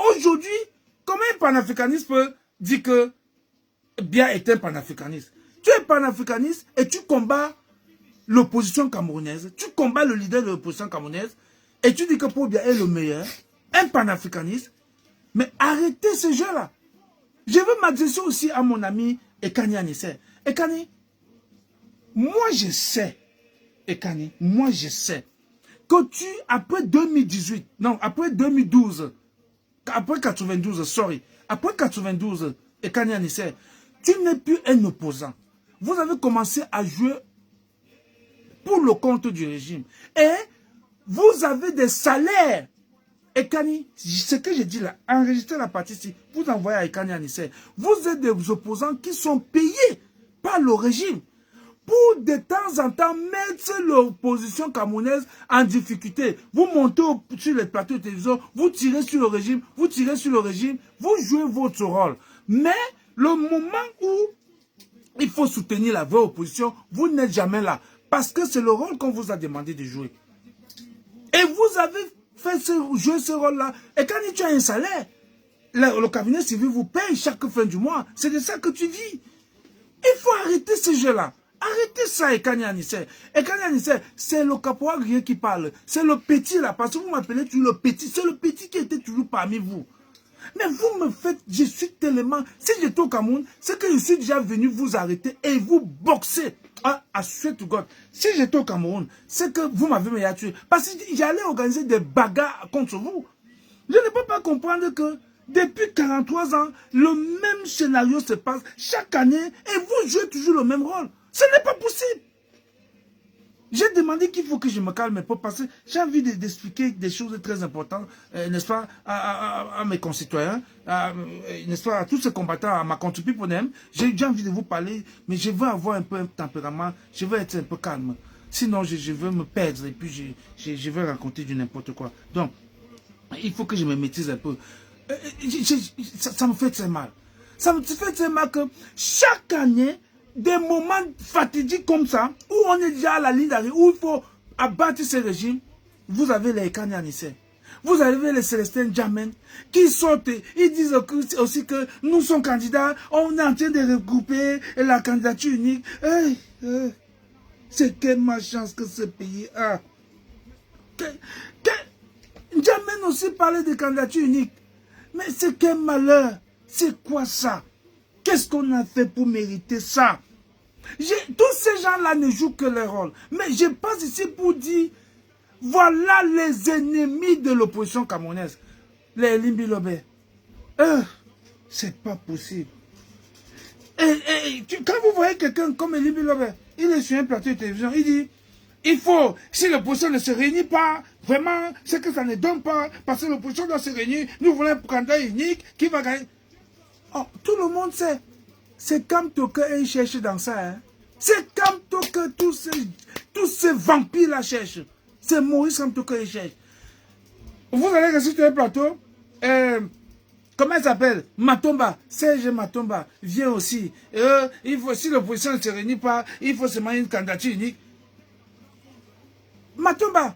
aujourd'hui, comment un panafricaniste peut dire que Biya est un panafricaniste? Tu es panafricaniste et tu combats l'opposition camerounaise, tu combats le leader de l'opposition camerounaise et tu dis que Paul Biya est le meilleur, un panafricaniste. Mais arrêtez ce jeu-là. Je veux m'adresser aussi à mon ami Ekani Anissé. Ekani, moi je sais, Ekani, moi je sais que tu, après 2018, non, après 2012, après 92, après 92, Ekani Anissé, tu n'es plus un opposant. Vous avez commencé à jouer pour le compte du régime. Et vous avez des salaires. Ekani, ce que je dis là, enregistrez la partie ici, vous envoyez à Ekani Anissé. Vous êtes des opposants qui sont payés par le régime pour de temps en temps mettre l'opposition camerounaise en difficulté. Vous montez sur les plateaux de télévision, vous tirez sur le régime, vous tirez sur le régime, vous jouez votre rôle. Mais le moment où il faut soutenir la vraie opposition, vous n'êtes jamais là. Parce que c'est le rôle qu'on vous a demandé de jouer. Et vous avez fait jouer ce rôle-là. Et quand tu as un salaire, le cabinet civil vous paye chaque fin du mois. C'est de ça que tu vis. Il faut arrêter ce jeu-là. Arrêtez ça, Ekani Anissé. Ekani Anissé, c'est le caporal Grier qui parle. C'est le petit là. Parce que vous m'appelez toujours le petit. C'est le petit qui était toujours parmi vous. Mais vous me faites, je suis tellement... Si j'étais au Cameroun, c'est que je suis déjà venu vous arrêter et vous boxer. Ah, I swear to God. Si j'étais au Cameroun, c'est que vous m'avez tué. Parce que j'allais organiser des bagarres contre vous. Je ne peux pas comprendre que Depuis 43 ans, le même scénario se passe chaque année et vous jouez toujours le même rôle. Ce n'est pas possible. J'ai demandé qu'il faut que je me calme un peu parce que j'ai envie d'expliquer des choses très importantes, n'est-ce pas, à mes concitoyens, n'est-ce pas, à tous ces combattants, à ma contre-people. J'ai envie de vous parler, mais je veux avoir un peu un tempérament, je veux être un peu calme. Sinon, je veux me perdre et puis je vais raconter du n'importe quoi. Donc, il faut que je me maîtrise un peu. Ça me fait très mal. Ça me fait très mal que chaque année, des moments fatidiques comme ça, où on est déjà à la ligne d'arrivée, où il faut abattre ce régime, vous avez les Kanye Anissé. Vous avez les Célestin Jamen qui sortent, ils disent aussi que nous sommes candidats, on est en train de regrouper la candidature unique. C'est quelle malchance que ce pays a. Jamen aussi parlait de candidature unique. Mais c'est quel malheur. C'est quoi ça? Qu'est-ce qu'on a fait pour mériter ça? Tous ces gens-là ne jouent que leur rôle. Mais je passe ici pour dire, voilà les ennemis de l'opposition camerounaise. Les Limbi Lobé. C'est pas possible. Quand vous voyez quelqu'un comme Limbi Lobé, il est sur un plateau de télévision, il dit, il faut, si l'opposition ne se réunit pas, vraiment, c'est que ça ne donne pas, parce que l'opposition doit se réunir, nous voulons un candidat unique qui va gagner. Oh, tout le monde sait. C'est Kamto qu'il cherche dans ça. Hein. C'est Kamto que tous ces vampires-là cherchent. C'est Maurice Kamto qu'il cherche. Vous allez rester sur un plateau. Comment elle s'appelle? Matomba. Serge Matomba vient aussi. Il faut, si l'opposition ne se réunit pas, il faut se mettre une candidature unique. Matomba,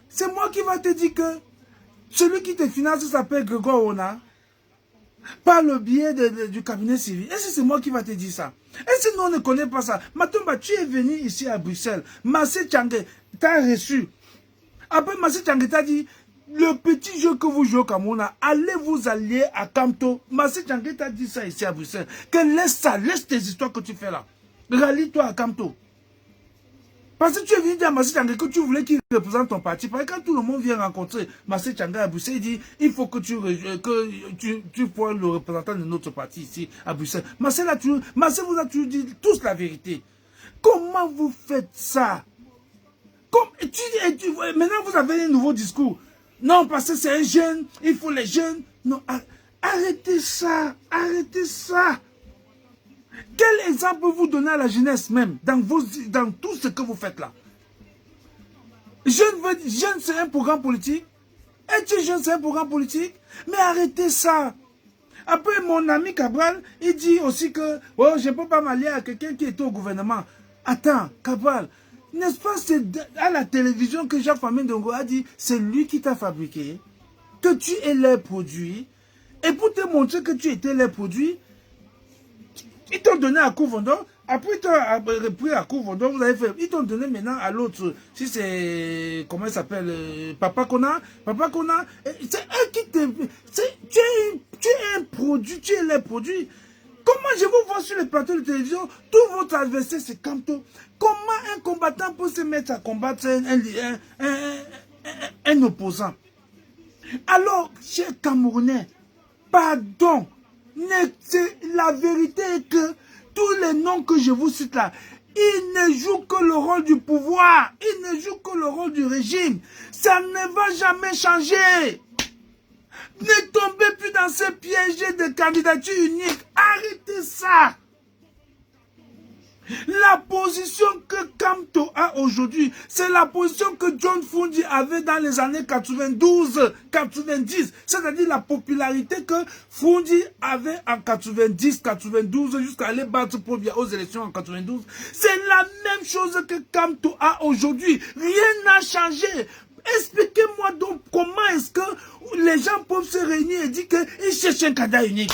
c'est moi qui va te dire que celui qui te finance s'appelle Grégoire Ona. Par le biais du cabinet civil. Est-ce que c'est moi qui va te dire ça? Est-ce que nous on ne connaît pas ça? Matomba, tu es venu ici à Bruxelles. Massé Tchangé t'a reçu. Après Massé Tchangé t'a dit, le petit jeu que vous jouez au Cameroun, allez vous allier à Kamto. Massé Tchangé t'a dit ça ici à Bruxelles. Que laisse ça, laisse tes histoires que tu fais là. Rallie-toi à Kamto. Parce que tu es venu dire à Massé Tchangé que tu voulais qu'il représente ton parti. Parce que quand tout le monde vient rencontrer Massé Tchangé à Bruxelles, il dit il faut que tu sois le représentant de notre parti ici à Bruxelles. Massé vous a toujours dit tous la vérité. Comment vous faites ça? Maintenant vous avez un nouveau discours. Non, parce que c'est un jeune, il faut les jeunes. Non, arrêtez ça, arrêtez ça. Quel exemple vous donnez à la jeunesse même, dans tout ce que vous faites là? Jeune, c'est un programme politique. Être jeune, c'est un programme politique. Mais arrêtez ça. Après, mon ami Cabral, il dit aussi que oh, je ne peux pas m'allier à quelqu'un qui est au gouvernement. Attends, Cabral, n'est-ce pas, c'est à la télévision que Jacques-Famine Dongo a dit, c'est lui qui t'a fabriqué, que tu es leur produit. Et pour te montrer que tu étais leur produit, ils t'ont donné à Kouvondon, après ils t'ont repris à Kouvondon, vous avez fait, ils t'ont donné maintenant à l'autre, si c'est, comment il s'appelle, Papa Kona, c'est eux qui te, tu es un produit, tu es les produits. Comment je vous vois sur le plateau de télévision, tout votre adversaire c'est Kamto. Comment un combattant peut se mettre à combattre un opposant? Alors, chers Camerounais, pardon, la vérité est que tous les noms que je vous cite là, ils ne jouent que le rôle du pouvoir, ils ne jouent que le rôle du régime. Ça ne va jamais changer. Ne tombez plus dans ces pièges de candidature unique. Arrêtez ça. La position que Kamto a aujourd'hui, c'est la position que John Fundi avait dans les années 92-90. C'est-à-dire la popularité que Fundi avait en 90-92 jusqu'à aller battre Pobia aux élections en 92. C'est la même chose que Kamto a aujourd'hui. Rien n'a changé. Expliquez-moi donc comment est-ce que les gens peuvent se réunir et dire qu'ils cherchent un candidat unique.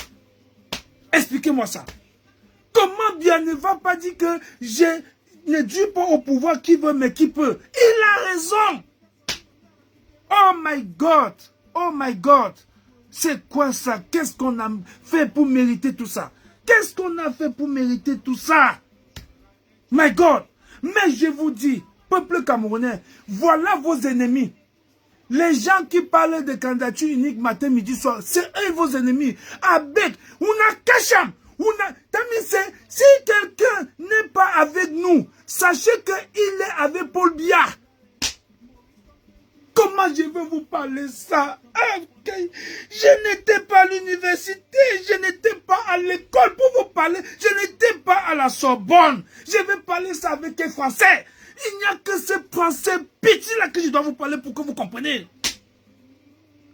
Expliquez-moi ça. Comment bien ne va pas dire que je ne dis pas au pouvoir qui veut mais qui peut? Il a raison. Oh my God. Oh my God. C'est quoi ça? Qu'est-ce qu'on a fait pour mériter tout ça? Qu'est-ce qu'on a fait pour mériter tout ça? My God. Mais je vous dis, peuple camerounais, voilà vos ennemis. Les gens qui parlent de candidature unique matin, midi, soir, c'est eux vos ennemis. Avec, on a Kacham, on a... Si quelqu'un n'est pas avec nous, sachez qu'il est avec Paul Biya. Comment je vais vous parler ça? Je n'étais pas à l'université, je n'étais pas à l'école pour vous parler, je n'étais pas à la Sorbonne. Je vais parler ça avec un Français. Il n'y a que ce français petit là que je dois vous parler pour que vous compreniez.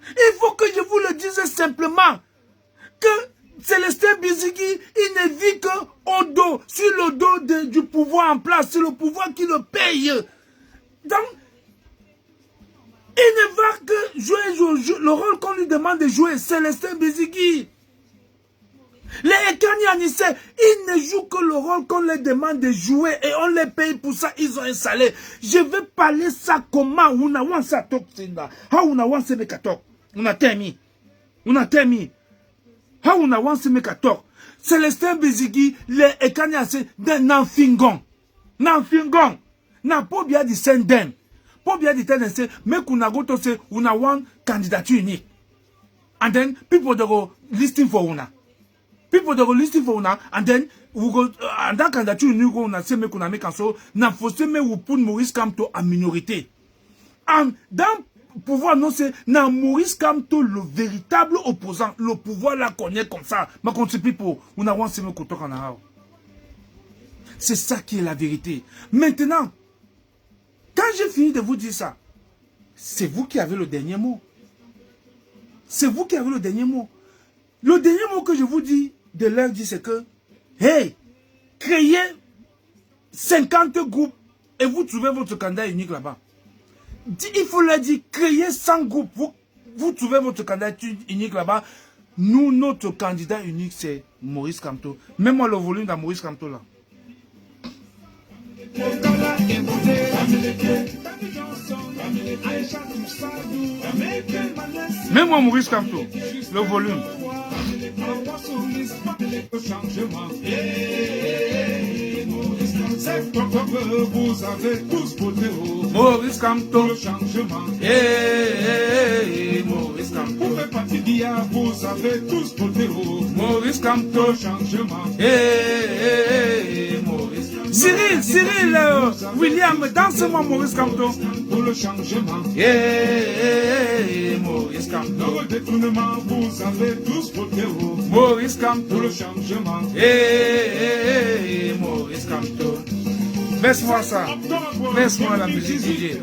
Il faut que je vous le dise simplement que Célestin Bizigi, il ne vit qu'au dos, sur le dos du pouvoir en place, c'est le pouvoir qui le paye. Donc, il ne va que jouer le rôle qu'on lui demande de jouer, Célestin Bizigi. Les Ekani Anissé, ils ne jouent que le rôle qu'on leur demande de jouer et on les paye pour ça, ils ont un salaire. Je vais parler ça comment? On a wan ça tok sinda. Ha on a wan se mekatok. On a terminé. On a terminé. Ha on a wan se mekatok. Célestin Bizigi, les Ekani Anissé, nan fingon. Nan fingon. Nan po bien di sendem. Po bien di tendense, mais qu'on a goto se, on a one candidature unique. And then people they go listing for una. People they go listing for una, and then we go and that candidature unique una se make una make so na fosse me we put Maurice Kamto en minorité. And dans pouvoir non c'est na Maurice Kamto le véritable opposant, le pouvoir la connaît comme ça. Ma contre people, on a one se me koto kana. C'est ça qui est la vérité. Maintenant, quand j'ai fini de vous dire ça, c'est vous qui avez le dernier mot. C'est vous qui avez le dernier mot. Le dernier mot que je vous dis, de leur dire, c'est que, hey, créez 50 groupes et vous trouvez votre candidat unique là-bas. Il faut leur dire, créez 100 groupes, vous trouvez votre candidat unique là-bas. Nous, notre candidat unique, c'est Maurice Kamto. Mets-moi le volume dans Maurice Kamto là. Mets-moi Maurice Kamto, le volume. Vous avez tous voté Maurice Kamto, le changement. Maurice Kamto. Vous faites partie d'IA, vous avez tous voté Maurice Kamto, le changement. Maurice. Cyril, William, dansez-moi Maurice Kamto. Pour le changement. Maurice Le Kamto. redétournement, vous avez tous voté Maurice pour Kamto. le changement. Maurice Kamto. Baisse-moi ça. Baisse-moi la musique DJ.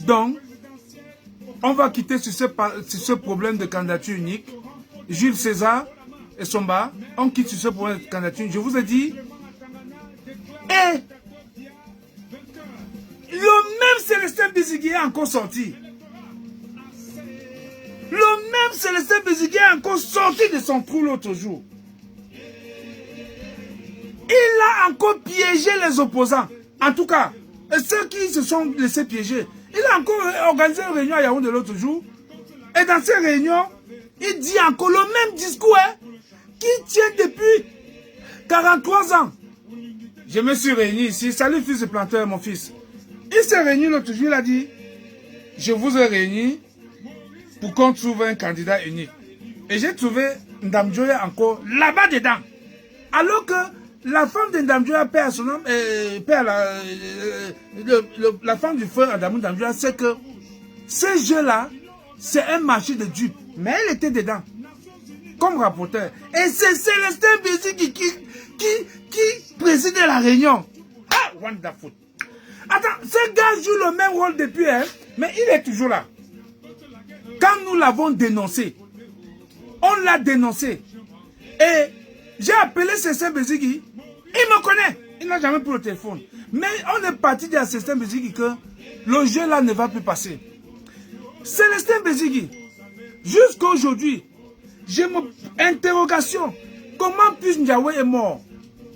Donc, on va quitter sur ce problème de candidature unique. Jules César et Somba, on quitte sur ce problème de candidature unique. Je vous ai dit, et le même Célestin Bizigi est encore sorti. Le même Célestin Bizigi est encore sorti de son trou l'autre jour. Il a encore piégé les opposants. En tout cas, ceux qui se sont laissés piéger. Il a encore organisé une réunion à Yaoundé l'autre jour. Et dans ces réunions, il dit encore le même discours qui tient depuis 43 ans. Je me suis réuni ici. Salut fils de planteur, mon fils. Il s'est réuni l'autre jour, il a dit, je vous ai réunis pour qu'on trouve un candidat unique. Et j'ai trouvé Ndam Joya encore là-bas dedans. Alors que la femme de Ndam Joya perd son nom, la femme du frère Adamou Ndam Joya, c'est que ce jeu-là, c'est un marché de dupes. Mais elle était dedans, comme rapporteur. Et c'est Célestin Bizigi qui préside la réunion. Ah, wonderful. Attends, ce gars joue le même rôle depuis, hein, mais il est toujours là. Quand nous l'avons dénoncé, on l'a dénoncé. Et j'ai appelé Célestin Bizigi. Il me connaît. Il n'a jamais pris le téléphone. Mais on est parti de Célestin Bizigi que le jeu là ne va plus passer. Célestin Bizigi, jusqu'à aujourd'hui, j'ai mon interrogation. Comment puis Ndiaye est mort?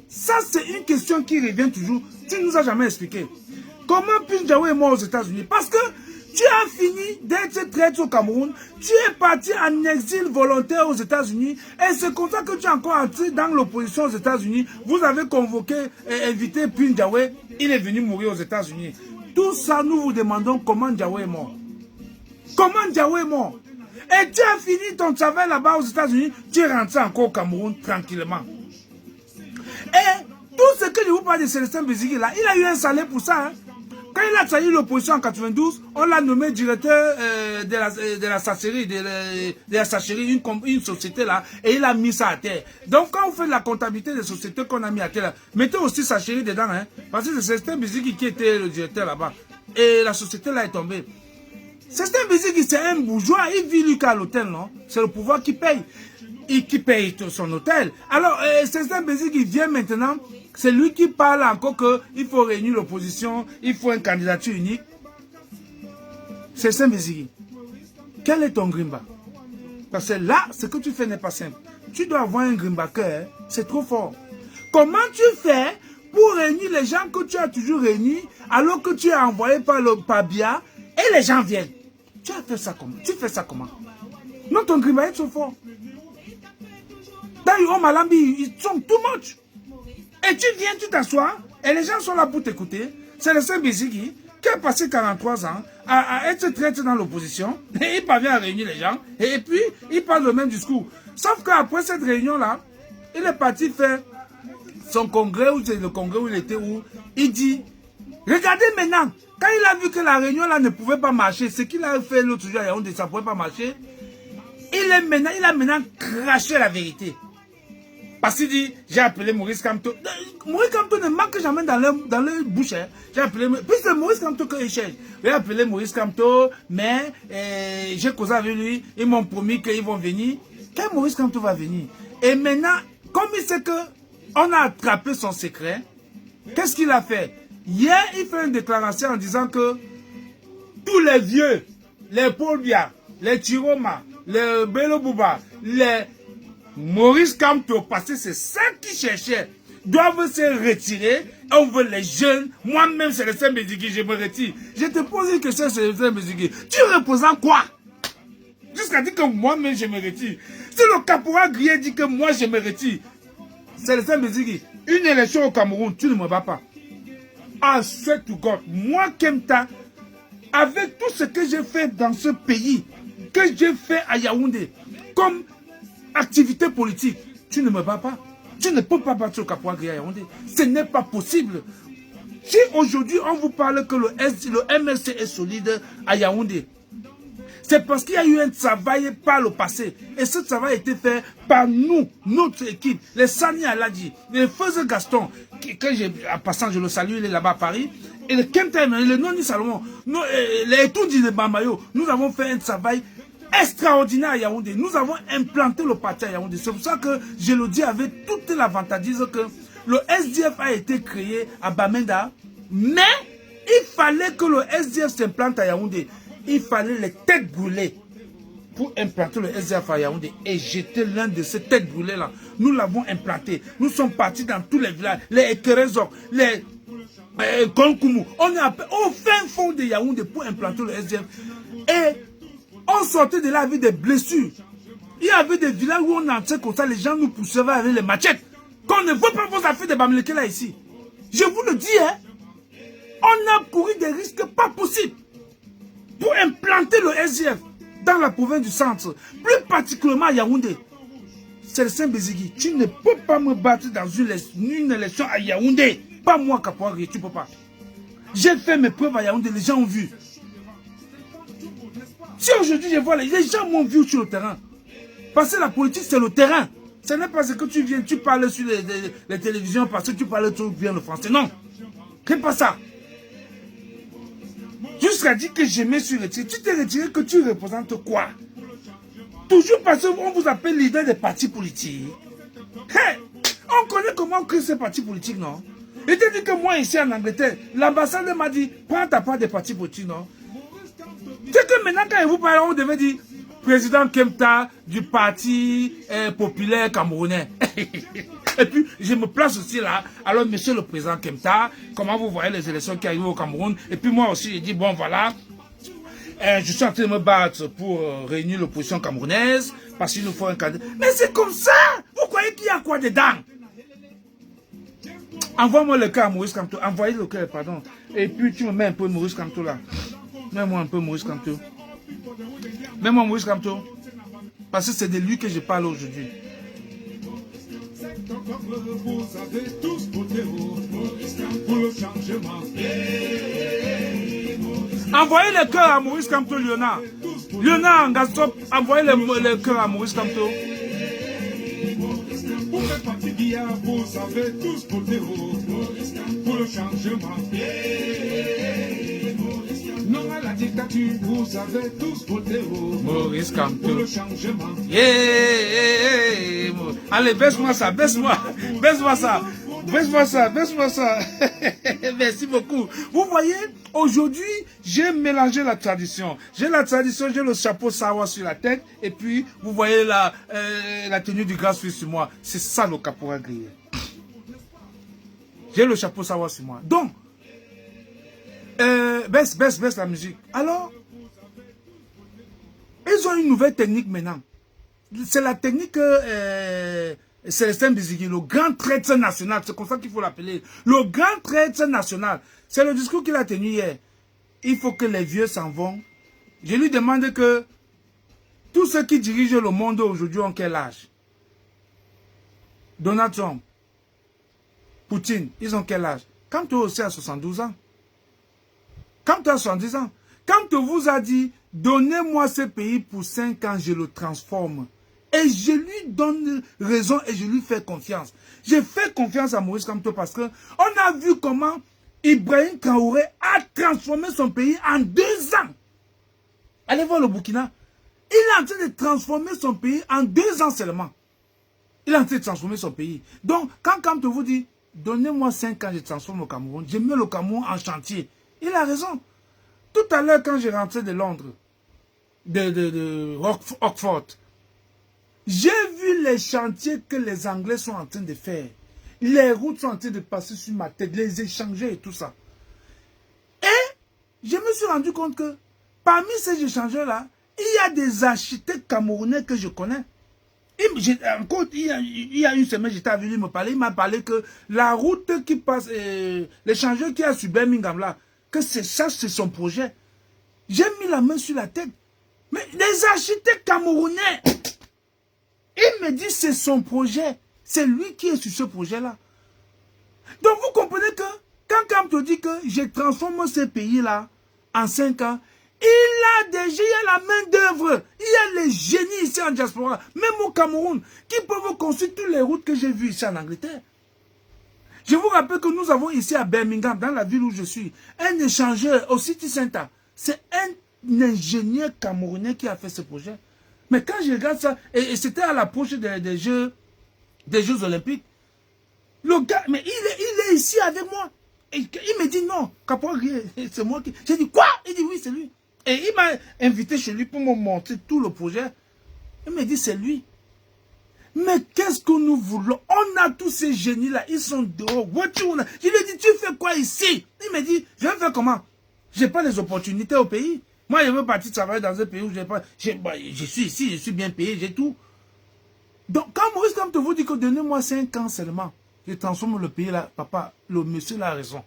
Ça, c'est une question qui revient toujours. Tu ne nous as jamais expliqué. Comment puis Ndiaye est mort aux États-Unis? Parce que tu as fini d'être traître au Cameroun. Tu es parti en exil volontaire aux États-Unis. Et c'est comme ça que tu es encore entré dans l'opposition aux États-Unis. Vous avez convoqué et invité puis Ndiaye. Il est venu mourir aux États-Unis. Tout ça, nous vous demandons comment Ndiaye est mort. Comment Diao est mort? Et tu as fini ton travail là-bas aux États-Unis, tu es rentré encore au Cameroun tranquillement. Et tout ce que je vous parle de Célestin Bézigui là, il a eu un salaire pour ça. Hein. Quand il a trahi l'opposition en 92, on l'a nommé directeur de la sacherie, de la sacherie, une société là, et il a mis ça à terre. Donc quand on fait la comptabilité des sociétés qu'on a mis à terre là, mettez aussi sacherie dedans, hein, parce que c'est Célestin Bézigui qui était le directeur là-bas. Et la société là est tombée. Célestin Bézigui, c'est un bourgeois, il vit lui qu'à l'hôtel, non? C'est le pouvoir qui paye. Qui paye son hôtel. Alors, Célestin Bézigui vient maintenant, c'est lui qui parle encore qu'il faut réunir l'opposition, il faut une candidature unique. Célestin Bézigui, quel est ton grimba? Parce que là, ce que tu fais n'est pas simple. Tu dois avoir un grimba cœur, hein? C'est trop fort. Comment tu fais pour réunir les gens que tu as toujours réunis, alors que tu as envoyé par le Pabia, et les gens viennent? Tu as fait ça comment? Tu fais ça comment? Non, ton grimba est trop fort. Dans Yom Malambi, ils sont too much. Et tu viens, tu t'assois, et les gens sont là pour t'écouter. C'est le Saint Bézigui qui a passé 43 ans à être traité dans l'opposition, et il parvient à réunir les gens, et puis il parle le même discours. Sauf qu'après cette réunion-là, il est parti faire son congrès, ou c'est le congrès où il était, où il dit, regardez maintenant, quand il a vu que la réunion-là ne pouvait pas marcher, ce qu'il a fait l'autre jour à Yaoundé, ça ne pouvait pas marcher, il a maintenant craché la vérité. Parce qu'il dit, j'ai appelé Maurice Kamto. Maurice Kamto ne manque jamais dans leur bouche. Hein. J'ai appelé, puis c'est Maurice Kamto que je cherche. J'ai appelé Maurice Kamto, mais j'ai causé avec lui. Ils m'ont promis qu'ils vont venir. Quand Maurice Kamto va venir? Et maintenant, comme il sait qu'on a attrapé son secret, qu'est-ce qu'il a fait? Hier, il fait une déclaration en disant que tous les vieux, les Paul Biya, les Chiroma, les Bello Bouba, les Maurice Kamto, parce que c'est ça qu'ils cherchaient, doivent se retirer. On veut les jeunes. Moi-même, c'est le Célestin Bézigui, je me retire. Je te pose une question, c'est le Célestin Bézigui. Tu représentes quoi? Jusqu'à dire que moi-même, je me retire. Si le caporal Grier dit que moi, je me retire, c'est le Célestin Bézigui. Une élection au Cameroun, tu ne me bats pas. I swear to God, moi, Kemta, avec tout ce que j'ai fait dans ce pays, que j'ai fait à Yaoundé, comme activité politique, tu ne me bats pas. Tu ne peux pas battre le caporal Grier à Yaoundé. Ce n'est pas possible. Si aujourd'hui on vous parle que le MLC est solide à Yaoundé, c'est parce qu'il y a eu un travail par le passé. Et ce travail a été fait par nous, notre équipe, les Sani Aladji, les Feu Gaston, en passant je le salue, il est là-bas à Paris, et le Kemta, le Noni Salomon, les Etoudi de Bambayo, nous avons fait un travail extraordinaire à Yaoundé. Nous avons implanté le parti à Yaoundé. C'est pour ça que je le dis avec toute l'avantage que le SDF a été créé à Bamenda, mais il fallait que le SDF s'implante à Yaoundé. Il fallait les têtes brûlées pour implanter le SDF à Yaoundé. Et j'étais l'un de ces têtes brûlées-là. Nous l'avons implanté. Nous sommes partis dans tous les villages, les Ekerezok, les Konkumu. On est au fin fond de Yaoundé pour implanter le SDF. Et on sortait de là avec des blessures. Il y avait des villages où on entrait comme ça, les gens nous poursuivaient avec les machettes. Qu'on ne voit pas vos affaires de Bamileke là ici. Je vous le dis, hein. On a couru des risques pas possibles pour implanter le SDF dans la province du centre, plus particulièrement à Yaoundé. Célestin Bézigui, tu ne peux pas me battre dans une élection à Yaoundé. Pas moi, Capoari, tu ne peux pas. J'ai fait mes preuves à Yaoundé, les gens ont vu. Si aujourd'hui je vois, les gens m'ont vu sur le terrain. Parce que la politique, c'est le terrain. Ce n'est pas ce que tu viens, tu parles sur les télévisions parce que tu parles trop bien le français. Non, c'est pas ça. Jusqu'à dire que je me suis retiré. Tu t'es retiré que tu représentes quoi? Toujours parce qu'on vous appelle leader des partis politiques. Hey, on connaît comment on crée ces partis politiques, non? Et tu dis que moi, ici en Angleterre, l'ambassade m'a dit, prends ta part des partis politiques, non? C'est que maintenant, quand vous parlez, on devait dire, président Kemta du parti populaire camerounais. Et puis, je me place aussi là. Alors, monsieur le président Kemta, comment vous voyez les élections qui arrivent au Cameroun? Et puis, moi aussi, j'ai dit, bon, voilà. Je suis en train de me battre pour réunir l'opposition camerounaise. Parce qu'il nous faut un candidat. Mais c'est comme ça! Vous croyez qu'il y a quoi dedans? Envoie-moi le cas à Maurice Kamto. Envoyez le cas, pardon. Et puis, tu me mets un peu Maurice Kamto là. Mets-moi un peu Maurice Kamto. Même moi, Maurice Kamto. Parce que c'est de lui que je parle aujourd'hui. Vous avez tous voté pour le changement. Envoyez le cœur à Maurice Kamto, Léonard. Léonard Ngastop, envoyez le cœur à Maurice Kamto. Pour le parti Guilla, vous avez tous voté pour le changement. Non à la dictature, vous avez tous voté Maurice pour Kamto. le changement. Yeah. Allez, baisse-moi ça, baisse-moi. Baisse-moi ça. Baisse-moi ça, baisse-moi ça. Merci beaucoup. Vous voyez, aujourd'hui, j'ai mélangé la tradition. J'ai la tradition, j'ai le chapeau Sawa sur la tête. Et puis, vous voyez la tenue du grand suisse sur moi. C'est ça le caporal grillé. J'ai le chapeau Sawa sur moi. Donc, baisse la musique. Alors, ils ont une nouvelle technique maintenant. C'est la technique Célestin Bizigui, le grand traître national. C'est comme ça qu'il faut l'appeler. Le grand traître national. C'est le discours qu'il a tenu hier. Il faut que les vieux s'en vont. Je lui demande que tous ceux qui dirigent le monde aujourd'hui ont quel âge? Donald Trump, Poutine, ils ont quel âge? Quand toi aussi à 72 ans. Quand tu as 70 ans. Quand on vous a dit, donnez-moi ce pays pour 5 ans, je le transforme. Et je lui donne raison et je lui fais confiance. J'ai fait confiance à Maurice Kamto parce que on a vu comment Ibrahim Traoré a transformé son pays en 2 ans. Allez voir le Burkina. Il est en train de transformer son pays en 2 ans seulement. Il est en train de transformer son pays. Donc, quand Kamto vous dit, donnez-moi 5 ans, je transforme le Cameroun, je mets le Cameroun en chantier. Il a raison. Tout à l'heure, quand j'ai rentré de Londres, de Oxford, j'ai vu les chantiers que les Anglais sont en train de faire. Les routes sont en train de passer sur ma tête, les échangeurs et tout ça. Et je me suis rendu compte que parmi ces échangeurs-là, il y a des architectes camerounais que je connais. Il y a une semaine, j'étais venu me parler, il m'a parlé que la route qui passe, l'échangeur qui a sur Birmingham là, que c'est ça, c'est son projet. J'ai mis la main sur la tête. Mais les architectes camerounais, il me dit c'est son projet. C'est lui qui est sur ce projet-là. Donc vous comprenez que quand Kamto dit que je transforme ce pays-là en 5 ans, il y a la main d'œuvre. Il y a les génies ici en diaspora, même au Cameroun, qui peuvent construire toutes les routes que j'ai vues ici en Angleterre. Je vous rappelle que nous avons ici à Birmingham, dans la ville où je suis, un échangeur au City Center. C'est un ingénieur camerounais qui a fait ce projet. Mais quand je regarde ça, et c'était à l'approche des Jeux Olympiques, le gars, mais il est ici avec moi. Et il me dit non, Caporal, c'est moi qui... J'ai dit quoi? Il dit oui, c'est lui. Et il m'a invité chez lui pour me montrer tout le projet. Il me dit c'est lui. Mais qu'est-ce que nous voulons? On a tous ces génies-là, ils sont dehors. Je lui ai dit, tu fais quoi ici? Il me dit, je vais faire comment? Je n'ai pas les opportunités au pays. Moi, je veux partir travailler dans un pays où je suis ici, je suis bien payé, j'ai tout. Donc, quand Maurice Kamto vous dit que donnez-moi 5 ans seulement, je transforme le pays là, papa, le monsieur là a raison.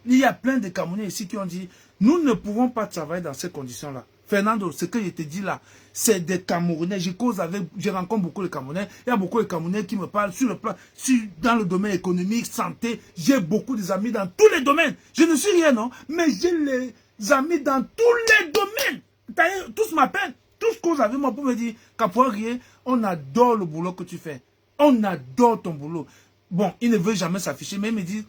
Il y a plein de Camerounais ici qui ont dit, nous ne pouvons pas travailler dans ces conditions-là. Fernando, ce que je te dis là, c'est des Camerounais. Je rencontre beaucoup de Camerounais. Il y a beaucoup de Camerounais qui me parlent sur le plan, dans le domaine économique, santé. J'ai beaucoup d'amis dans tous les domaines. Je ne suis rien, non, mais j'ai les amis dans tous les domaines. Tous m'appellent. Tous cause avec moi pour me dire, Caporal, on adore le boulot que tu fais. On adore ton boulot. Bon, il ne veut jamais s'afficher, mais il me dit,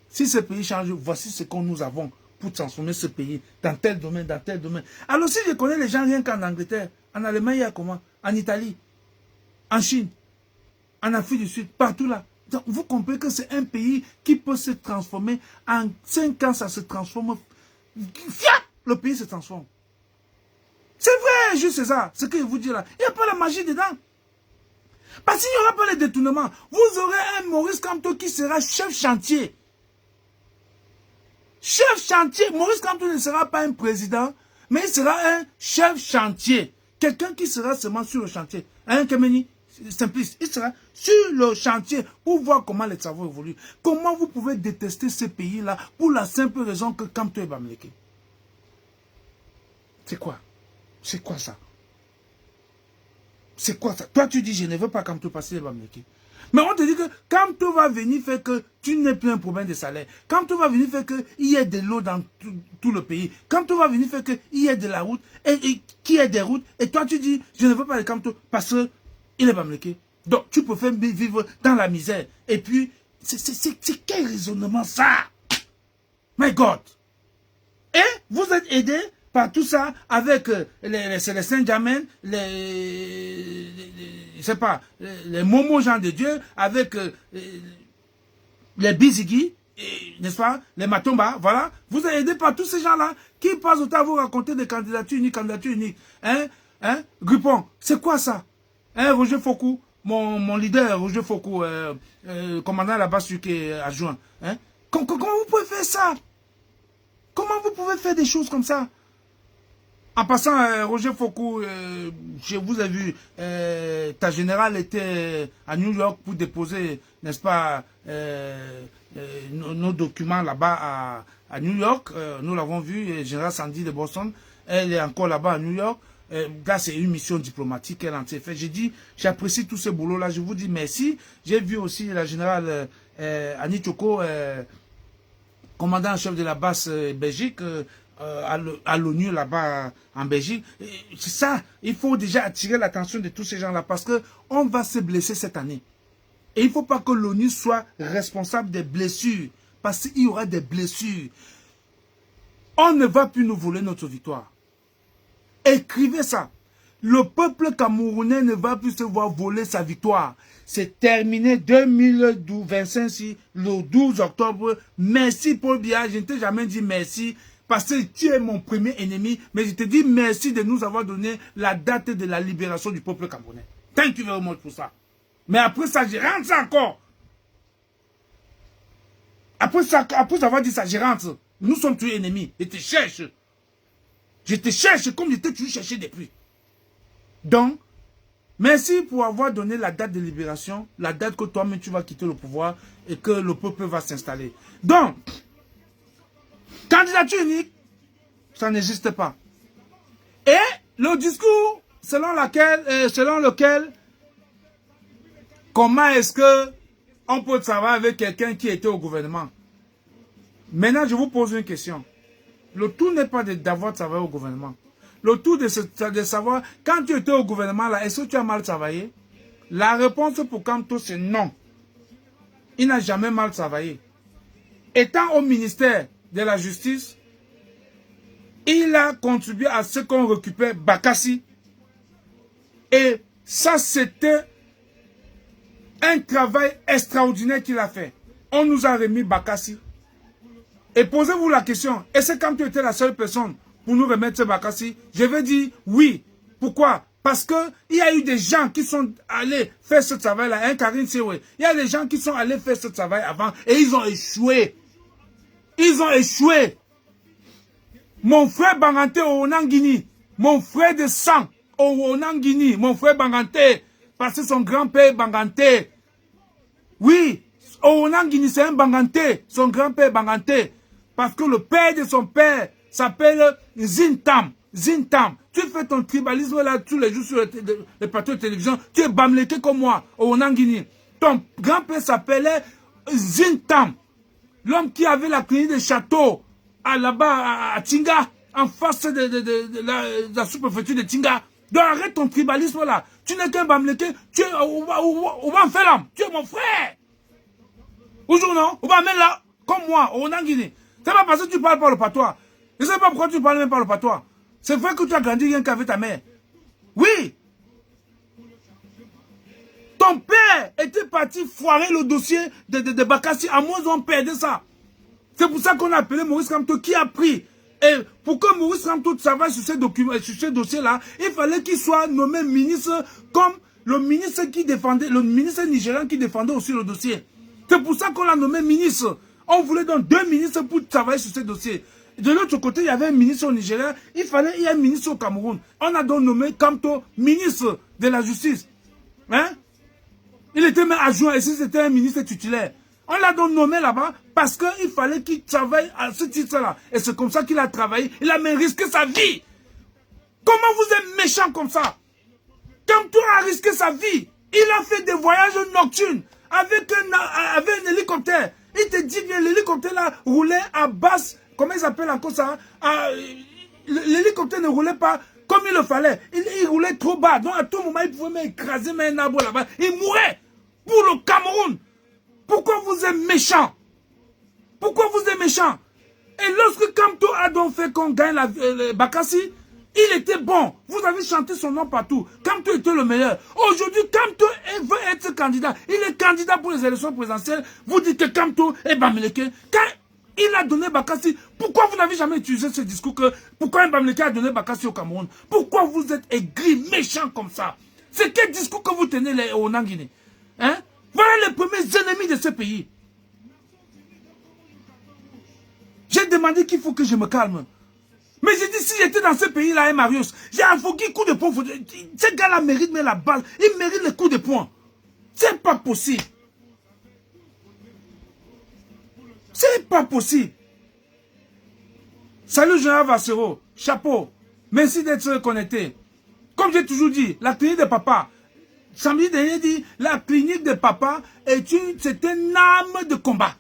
si ce pays change, voici ce que nous avons pour transformer ce pays dans tel domaine, dans tel domaine. Alors si je connais les gens rien qu'en Angleterre, en Allemagne, il y a comment? En Italie, en Chine, en Afrique du Sud, partout là. Donc vous comprenez que c'est un pays qui peut se transformer. En 5 ans, ça se transforme. Fiat, le pays se transforme. C'est vrai, Jules César, ce que je vous dis là. Il n'y a pas la magie dedans. Parce qu'il n'y aura pas les détournements. Vous aurez un Maurice Kamto qui sera chef chantier. Chef chantier, Maurice Kamto ne sera pas un président, mais il sera un chef chantier. Quelqu'un qui sera seulement sur le chantier. Hein, Kemeni, simpliste, il sera sur le chantier pour voir comment les travaux évoluent. Comment vous pouvez détester ce pays-là pour la simple raison que Kamto est Bamileke. C'est quoi? C'est quoi ça? C'est quoi ça? Toi, tu dis, je ne veux pas Kamto passer les Bamleke. Mais on te dit que Kamto va venir faire que tu n'aies plus un problème de salaire. Kamto va venir faire qu'il y ait de l'eau dans tout le pays. Kamto va venir faire qu'il y ait de la route, et qu'il y ait des routes. Et toi, tu dis, je ne veux pas de Kamto parce qu'il est Bamleke. Donc, tu peux faire vivre dans la misère. Et puis, c'est quel raisonnement ça? My God! Et vous êtes aidé par tout ça avec les Célestins Jamen, je sais pas, les Momo gens de Dieu, avec les Bizigi, n'est-ce pas, les Matomba, voilà. Vous êtes aidé par tous ces gens-là qui passent au temps à vous raconter des candidatures uniques. Hein? Grupon, c'est quoi ça? Hein, Roger Fokou, mon leader, Roger Fokou, commandant la base qui est adjoint. Hein? Comment vous pouvez faire ça? Comment vous pouvez faire des choses comme ça? En passant, Roger Fokou, je vous ai vu, ta générale était à New York pour déposer, n'est-ce pas, nos documents là-bas à New York. Nous l'avons vu, général Sandy de Boston, elle est encore là-bas à New York. Là, c'est une mission diplomatique qu'elle a entière fait. J'ai dit, j'apprécie tout ce boulot-là, je vous dis merci. J'ai vu aussi la générale Annie Choko, commandant en chef de la base Belgique, à l'ONU là-bas en Belgique. C'est ça, il faut déjà attirer l'attention de tous ces gens-là parce qu'on va se blesser cette année. Et il ne faut pas que l'ONU soit responsable des blessures parce qu'il y aura des blessures. On ne va plus nous voler notre victoire. Écrivez ça. Le peuple camerounais ne va plus se voir voler sa victoire. C'est terminé 2025, le 12 octobre. Merci Paul Biya. Je ne t'ai jamais dit merci parce que tu es mon premier ennemi. Mais je te dis merci de nous avoir donné la date de la libération du peuple camerounais. Thank you very much pour ça. Mais après ça, je rentre ça encore. Après avoir dit ça, je rentre. Nous sommes tous ennemis. Je te cherche. Je te cherche comme je t'ai toujours cherché depuis. Donc, merci pour avoir donné la date de libération, la date que toi-même tu vas quitter le pouvoir et que le peuple va s'installer. Donc, candidature unique, ça n'existe pas. Et le discours selon lequel, comment est-ce que on peut travailler avec quelqu'un qui était au gouvernement? Maintenant, je vous pose une question. Le tout n'est pas d'avoir travaillé au gouvernement. Le tout de savoir, quand tu étais au gouvernement, là, est-ce que tu as mal travaillé? La réponse pour Kamto, c'est non. Il n'a jamais mal travaillé. Étant au ministère de la Justice, il a contribué à ce qu'on récupère Bakassi. Et ça, c'était un travail extraordinaire qu'il a fait. On nous a remis Bakassi. Et posez-vous la question, est-ce que quand tu étais la seule personne pour nous remettre ce Bakassi? Je vais dire oui. Pourquoi? Parce qu'il y a eu des gens qui sont allés faire ce travail-là. Hein, Karine Sewe. Il y a des gens qui sont allés faire ce travail avant et ils ont échoué. Ils ont échoué. Mon frère Bangante au Onangini, mon frère de sang au Onangini, mon frère Bangante, parce que son grand-père Bangante. Oui, au Onangini, c'est un Bangante, son grand-père Bangante. Parce que le père de son père s'appelle Zintam. Zintam. Tu fais ton tribalisme là tous les jours sur les plateaux de télévision. Tu es bamlété comme moi, au Onangini. Ton grand-père s'appelait Zintam. L'homme qui avait la clinique de château là-bas à Tinga, en face de la sous-préfecture de Tinga. Donc arrête ton tribalisme là. Tu n'es qu'un bamlété. Tu es au Banfelam. Tu es mon frère. Aujourd'hui non, on va mettre là, comme moi, au Onangini. C'est pas parce que tu parles pas le patois. Je ne sais pas pourquoi tu parles même pas le patois. C'est vrai que tu as grandi rien qu'avec ta mère. Oui. Ton père était parti foirer le dossier de Bakassi. À moins on perdait ça. C'est pour ça qu'on a appelé Maurice Kamto qui a pris. Et pour que Maurice Kamto travaille sur ce dossier-là, il fallait qu'il soit nommé ministre comme le ministre qui défendait, le ministre nigérian qui défendait aussi le dossier. C'est pour ça qu'on l'a nommé ministre. On voulait donc 2 ministres pour travailler sur ce dossier. De l'autre côté, il y avait un ministre au Nigeria. Il y ait un ministre au Cameroun. On a donc nommé Kamto ministre de la Justice. Hein? Il était même adjoint et c'était un ministre titulaire. On l'a donc nommé là-bas parce qu'il fallait qu'il travaille à ce titre-là. Et c'est comme ça qu'il a travaillé. Il a même risqué sa vie. Comment vous êtes méchant comme ça? Kamto a risqué sa vie. Il a fait des voyages nocturnes avec un hélicoptère. Il te dit bien, l'hélicoptère là roulait à basse. Comment ils s'appelle encore ça? L'hélicoptère ne roulait pas comme il le fallait. Il roulait trop bas. Donc à tout moment, il pouvait m'écraser un arbre là-bas. Il mourait pour le Cameroun. Pourquoi vous êtes méchant? Pourquoi vous êtes méchant? Et lorsque Kamto a donc fait qu'on gagne la Bakassi, il était bon. Vous avez chanté son nom partout. Kamto était le meilleur. Aujourd'hui, Kamto veut être candidat. Il est candidat pour les élections présidentielles. Vous dites que Kamto est Bamileke. Quand il a donné Bakassi, pourquoi vous n'avez jamais utilisé ce discours que pourquoi Bamileke a donné Bakassi au Cameroun? Pourquoi vous êtes aigri, méchant comme ça? C'est quel discours que vous tenez au Nanguiné? Hein? Voilà les premiers ennemis de ce pays. J'ai demandé qu'il faut que je me calme. Mais j'ai dit, si j'étais dans ce pays-là, Marius, j'ai invoqué coup de poing. Ce gars-là mérite mais la balle. Il mérite le coup de poing. C'est pas possible. C'est pas possible. Salut Général Vassero. Chapeau. Merci d'être connecté. Comme j'ai toujours dit, la clinique de papa. Samedi dernier dit, la clinique de papa c'est une arme de combat.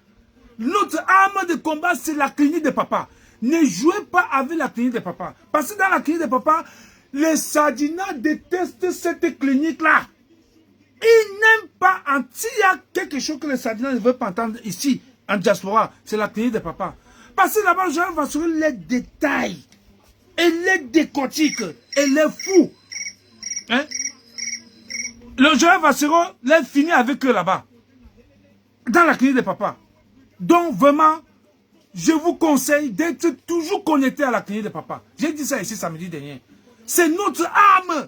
Notre arme de combat, c'est la clinique de papa. Ne jouez pas avec la clinique de papa. Parce que dans la clinique de papa, les Sardinas détestent cette clinique-là. Ils n'aiment pas. S'il y a quelque chose que les Sardinas ne veulent pas entendre ici, en diaspora, c'est la clinique de papa. Parce que là-bas, Jean va sur les détails. Et les décortique. Et les fous. Hein? Le Jean Vassero, les finit avec eux là-bas. Dans la clinique de papa. Donc vraiment, je vous conseille d'être toujours connecté à la clinique de papa. J'ai dit ça ici samedi dernier. C'est notre arme.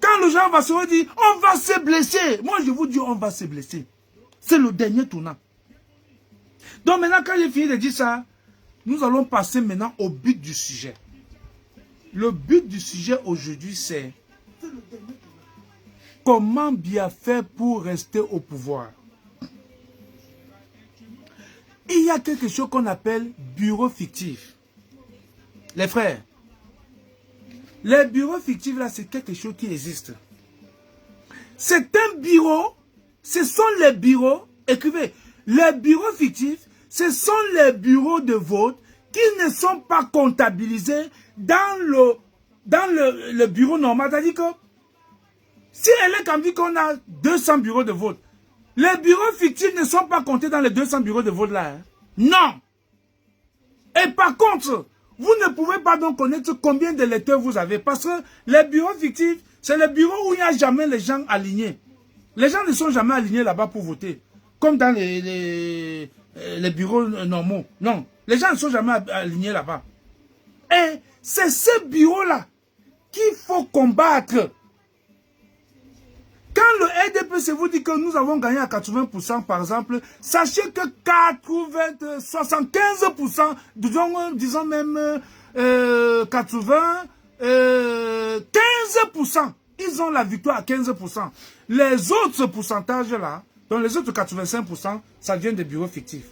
Quand le gens va se dire, on va se blesser. Moi, je vous dis, on va se blesser. C'est le dernier tournant. Donc maintenant, quand j'ai fini de dire ça, nous allons passer maintenant au but du sujet. Le but du sujet aujourd'hui, c'est comment bien faire pour rester au pouvoir. Il y a quelque chose qu'on appelle bureau fictif. Les frères, les bureaux fictifs là, c'est quelque chose qui existe. C'est un bureau, ce sont les bureaux, écrivez, les bureaux fictifs, ce sont les bureaux de vote qui ne sont pas comptabilisés dans le bureau normal. C'est-à-dire que si elle est comme dit qu'on a 200 bureaux de vote, les bureaux fictifs ne sont pas comptés dans les 200 bureaux de vote là. Hein? Non. Et par contre, vous ne pouvez pas donc connaître combien de lecteurs vous avez. Parce que les bureaux fictifs, c'est les bureaux où il n'y a jamais les gens alignés. Les gens ne sont jamais alignés là-bas pour voter. Comme dans les bureaux normaux. Non. Les gens ne sont jamais alignés là-bas. Et c'est ce bureau-là qu'il faut combattre. Quand le RDPC vous dit que nous avons gagné à 80%, par exemple, sachez que 75%, disons même 15%, ils ont la victoire à 15%. Les autres pourcentages là, donc les autres 85%, ça vient des bureaux fictifs.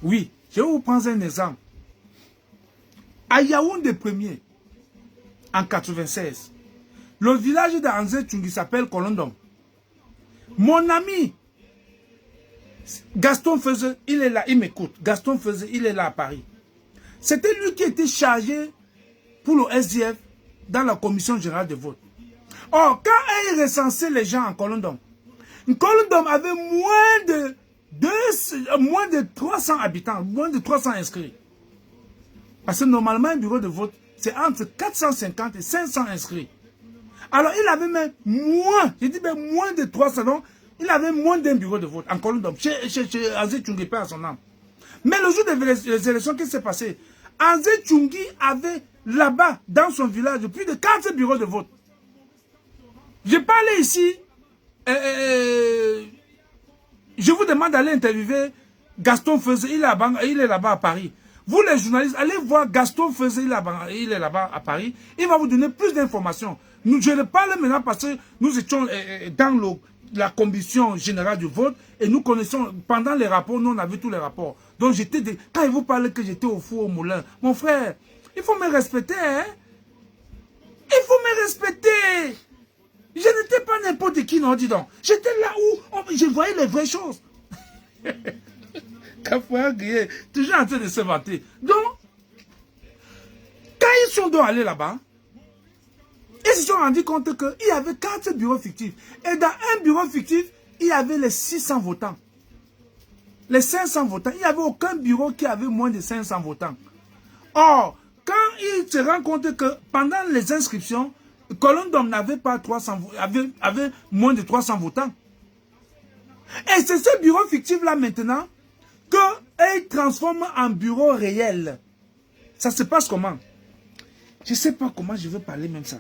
Oui, je vais vous prendre un exemple. À Yaoundé premier, en 96, le village d'Anzé Tchungi s'appelle Kolondom. Mon ami, Gaston Feuze, il est là, il m'écoute. Gaston Feuze, il est là à Paris. C'était lui qui était chargé pour le SDF dans la commission générale de vote. Or, quand il recensait les gens en Kolondom, Kolondom avait moins de 300 habitants, moins de 300 inscrits. Parce que normalement, un bureau de vote, c'est entre 450 et 500 inscrits. Alors, il avait même moins, je dis même moins de 300, donc, il avait moins d'un bureau de vote en Kolondom, chez Anzé Tchungi, à son âme. Mais le jour des élections, qu'est-ce qui s'est passé? Anzé Tchungi avait là-bas, dans son village, plus de 4 bureaux de vote. Je parlais ici, je vous demande d'aller interviewer Gaston Feuze, il est là-bas à Paris. Vous les journalistes, allez voir Gaston Feuze, il est là-bas à Paris. Il va vous donner plus d'informations. Je ne parle maintenant parce que nous étions dans la commission générale du vote et nous connaissons, pendant les rapports, nous on avait tous les rapports. Donc quand il vous parle que j'étais au four au moulin, mon frère, Il faut me respecter, hein. Il faut me respecter. Je n'étais pas n'importe qui, non, dis donc. J'étais là où je voyais les vraies choses. Capoeira grillé, toujours en train de se vanter. Donc, quand ils sont donc allés là-bas, ils se sont rendus compte qu'il y avait 4 bureaux fictifs. Et dans un bureau fictif, il y avait les 600 votants. Les 500 votants. Il n'y avait aucun bureau qui avait moins de 500 votants. Or, quand ils se rendent compte que pendant les inscriptions, Colondom n'avait pas 300, avait moins de 300 votants. Et c'est ce bureau fictif-là maintenant qu'ils transforment en bureau réel. Ça se passe comment? Je ne sais pas comment je veux parler même ça.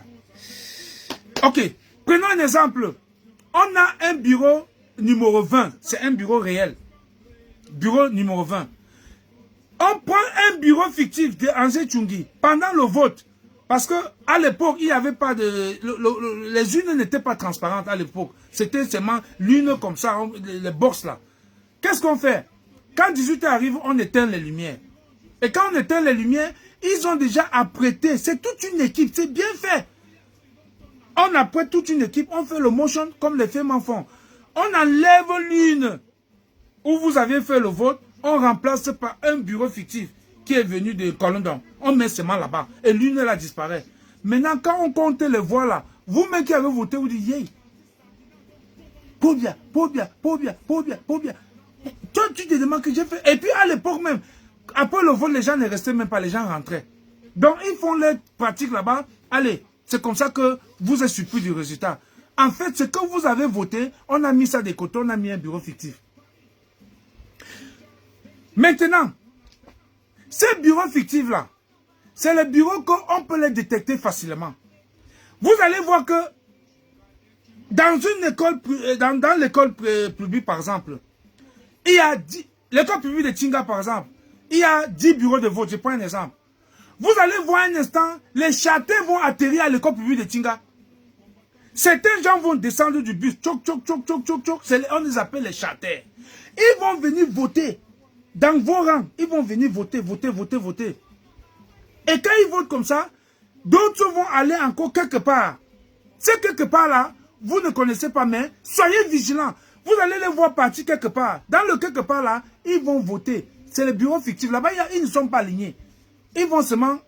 Ok, prenons un exemple. On a un bureau numéro 20. C'est un bureau réel. Bureau numéro 20. On prend un bureau fictif de Angé Tchungi pendant le vote. Parce qu'à l'époque, il n'y avait pas de... les urnes n'étaient pas transparentes à l'époque. C'était seulement l'une comme ça, les box là. Qu'est-ce qu'on fait? Quand 18h arrive, on éteint les lumières. Et quand on éteint les lumières, ils ont déjà apprêté. C'est toute une équipe, c'est bien fait. On apprête toute une équipe, on fait le motion comme les femmes en font. On enlève l'une où vous avez fait le vote, on remplace par un bureau fictif qui est venu de Colondom. On met seulement là-bas et l'une là disparaît. Maintenant, quand on compte les voix là, vous-même qui avez voté, vous dites, yay. Pobia. Toi, tu te demandes que j'ai fait. Et puis à l'époque même, après le vote, les gens ne restaient même pas, les gens rentraient. Donc, ils font leur pratique là-bas. Allez, c'est comme ça que vous êtes surpris du résultat. En fait, c'est quand vous avez voté, on a mis ça de côté, on a mis un bureau fictif. Maintenant, ces bureaux fictifs-là, c'est les bureaux qu'on peut les détecter facilement. Vous allez voir que dans une école, dans l'école publique, par exemple, il y a 10, l'école publique de Tinga, par exemple, il y a 10 bureaux de vote. Je prends un exemple. Vous allez voir un instant, les châtains vont atterrir à l'école publique de Tinga. Certains gens vont descendre du bus, on les appelle les châtains. Ils vont venir voter dans vos rangs. Ils vont venir voter. Et quand ils votent comme ça, d'autres vont aller encore quelque part. C'est quelque part là, vous ne connaissez pas, mais soyez vigilants. Vous allez les voir partir quelque part. Dans le quelque part là, ils vont voter. C'est le bureau fictif. Là-bas, ils ne sont pas alignés. Ils vont seulement,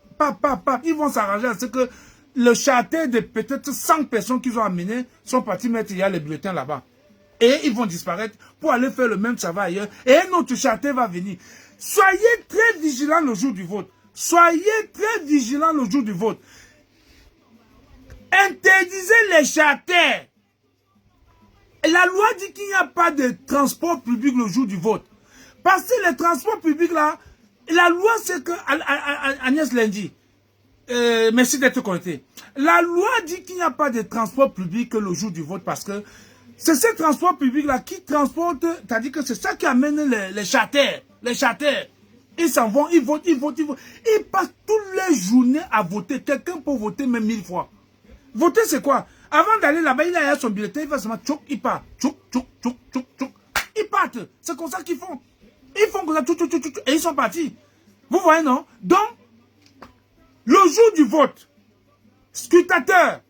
ils vont s'arranger à ce que le château de peut-être 100 personnes qu'ils ont amenées sont partis mettre il y a les bulletins là-bas. Et ils vont disparaître pour aller faire le même travail ailleurs. Et un autre château va venir. Soyez très vigilants le jour du vote. Soyez très vigilants le jour du vote. Interdisez les châteaux. La loi dit qu'il n'y a pas de transport public le jour du vote. Parce que les transports publics là, la loi c'est que, Agnès Lundi, merci d'être connecté. La loi dit qu'il n'y a pas de transport public le jour du vote parce que c'est ce transport public là qui transporte, c'est-à-dire que c'est ça qui amène les châteaux. Les châteaux. Ils s'en vont, ils votent. Ils passent toutes les journées à voter. Quelqu'un peut voter même 1000 fois. Voter c'est quoi? Avant d'aller là-bas, il a son bulletin, il va seulement tchouk, il part. Tchouk. Ils partent. C'est comme ça qu'ils font. Ils font comme ça, tchouk, et ils sont partis. Vous voyez, non? Donc, le jour du vote, scrutateurs,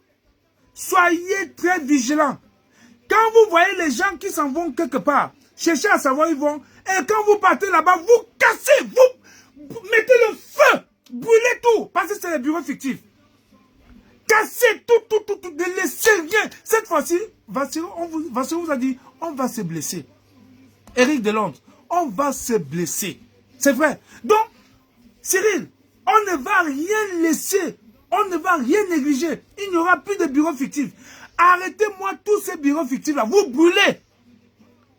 soyez très vigilants. Quand vous voyez les gens qui s'en vont quelque part, cherchez à savoir où ils vont, et quand vous partez là-bas, vous cassez, vous mettez le feu, brûlez tout, parce que c'est les bureaux fictifs. Cassez tout, ne laissez rien. Cette fois-ci, Vassirou vous a dit, on va se blesser. Éric Delonde, on va se blesser. C'est vrai. Donc, Cyril, on ne va rien laisser. On ne va rien négliger. Il n'y aura plus de bureaux fictifs. Arrêtez-moi tous ces bureaux fictifs-là. Vous brûlez.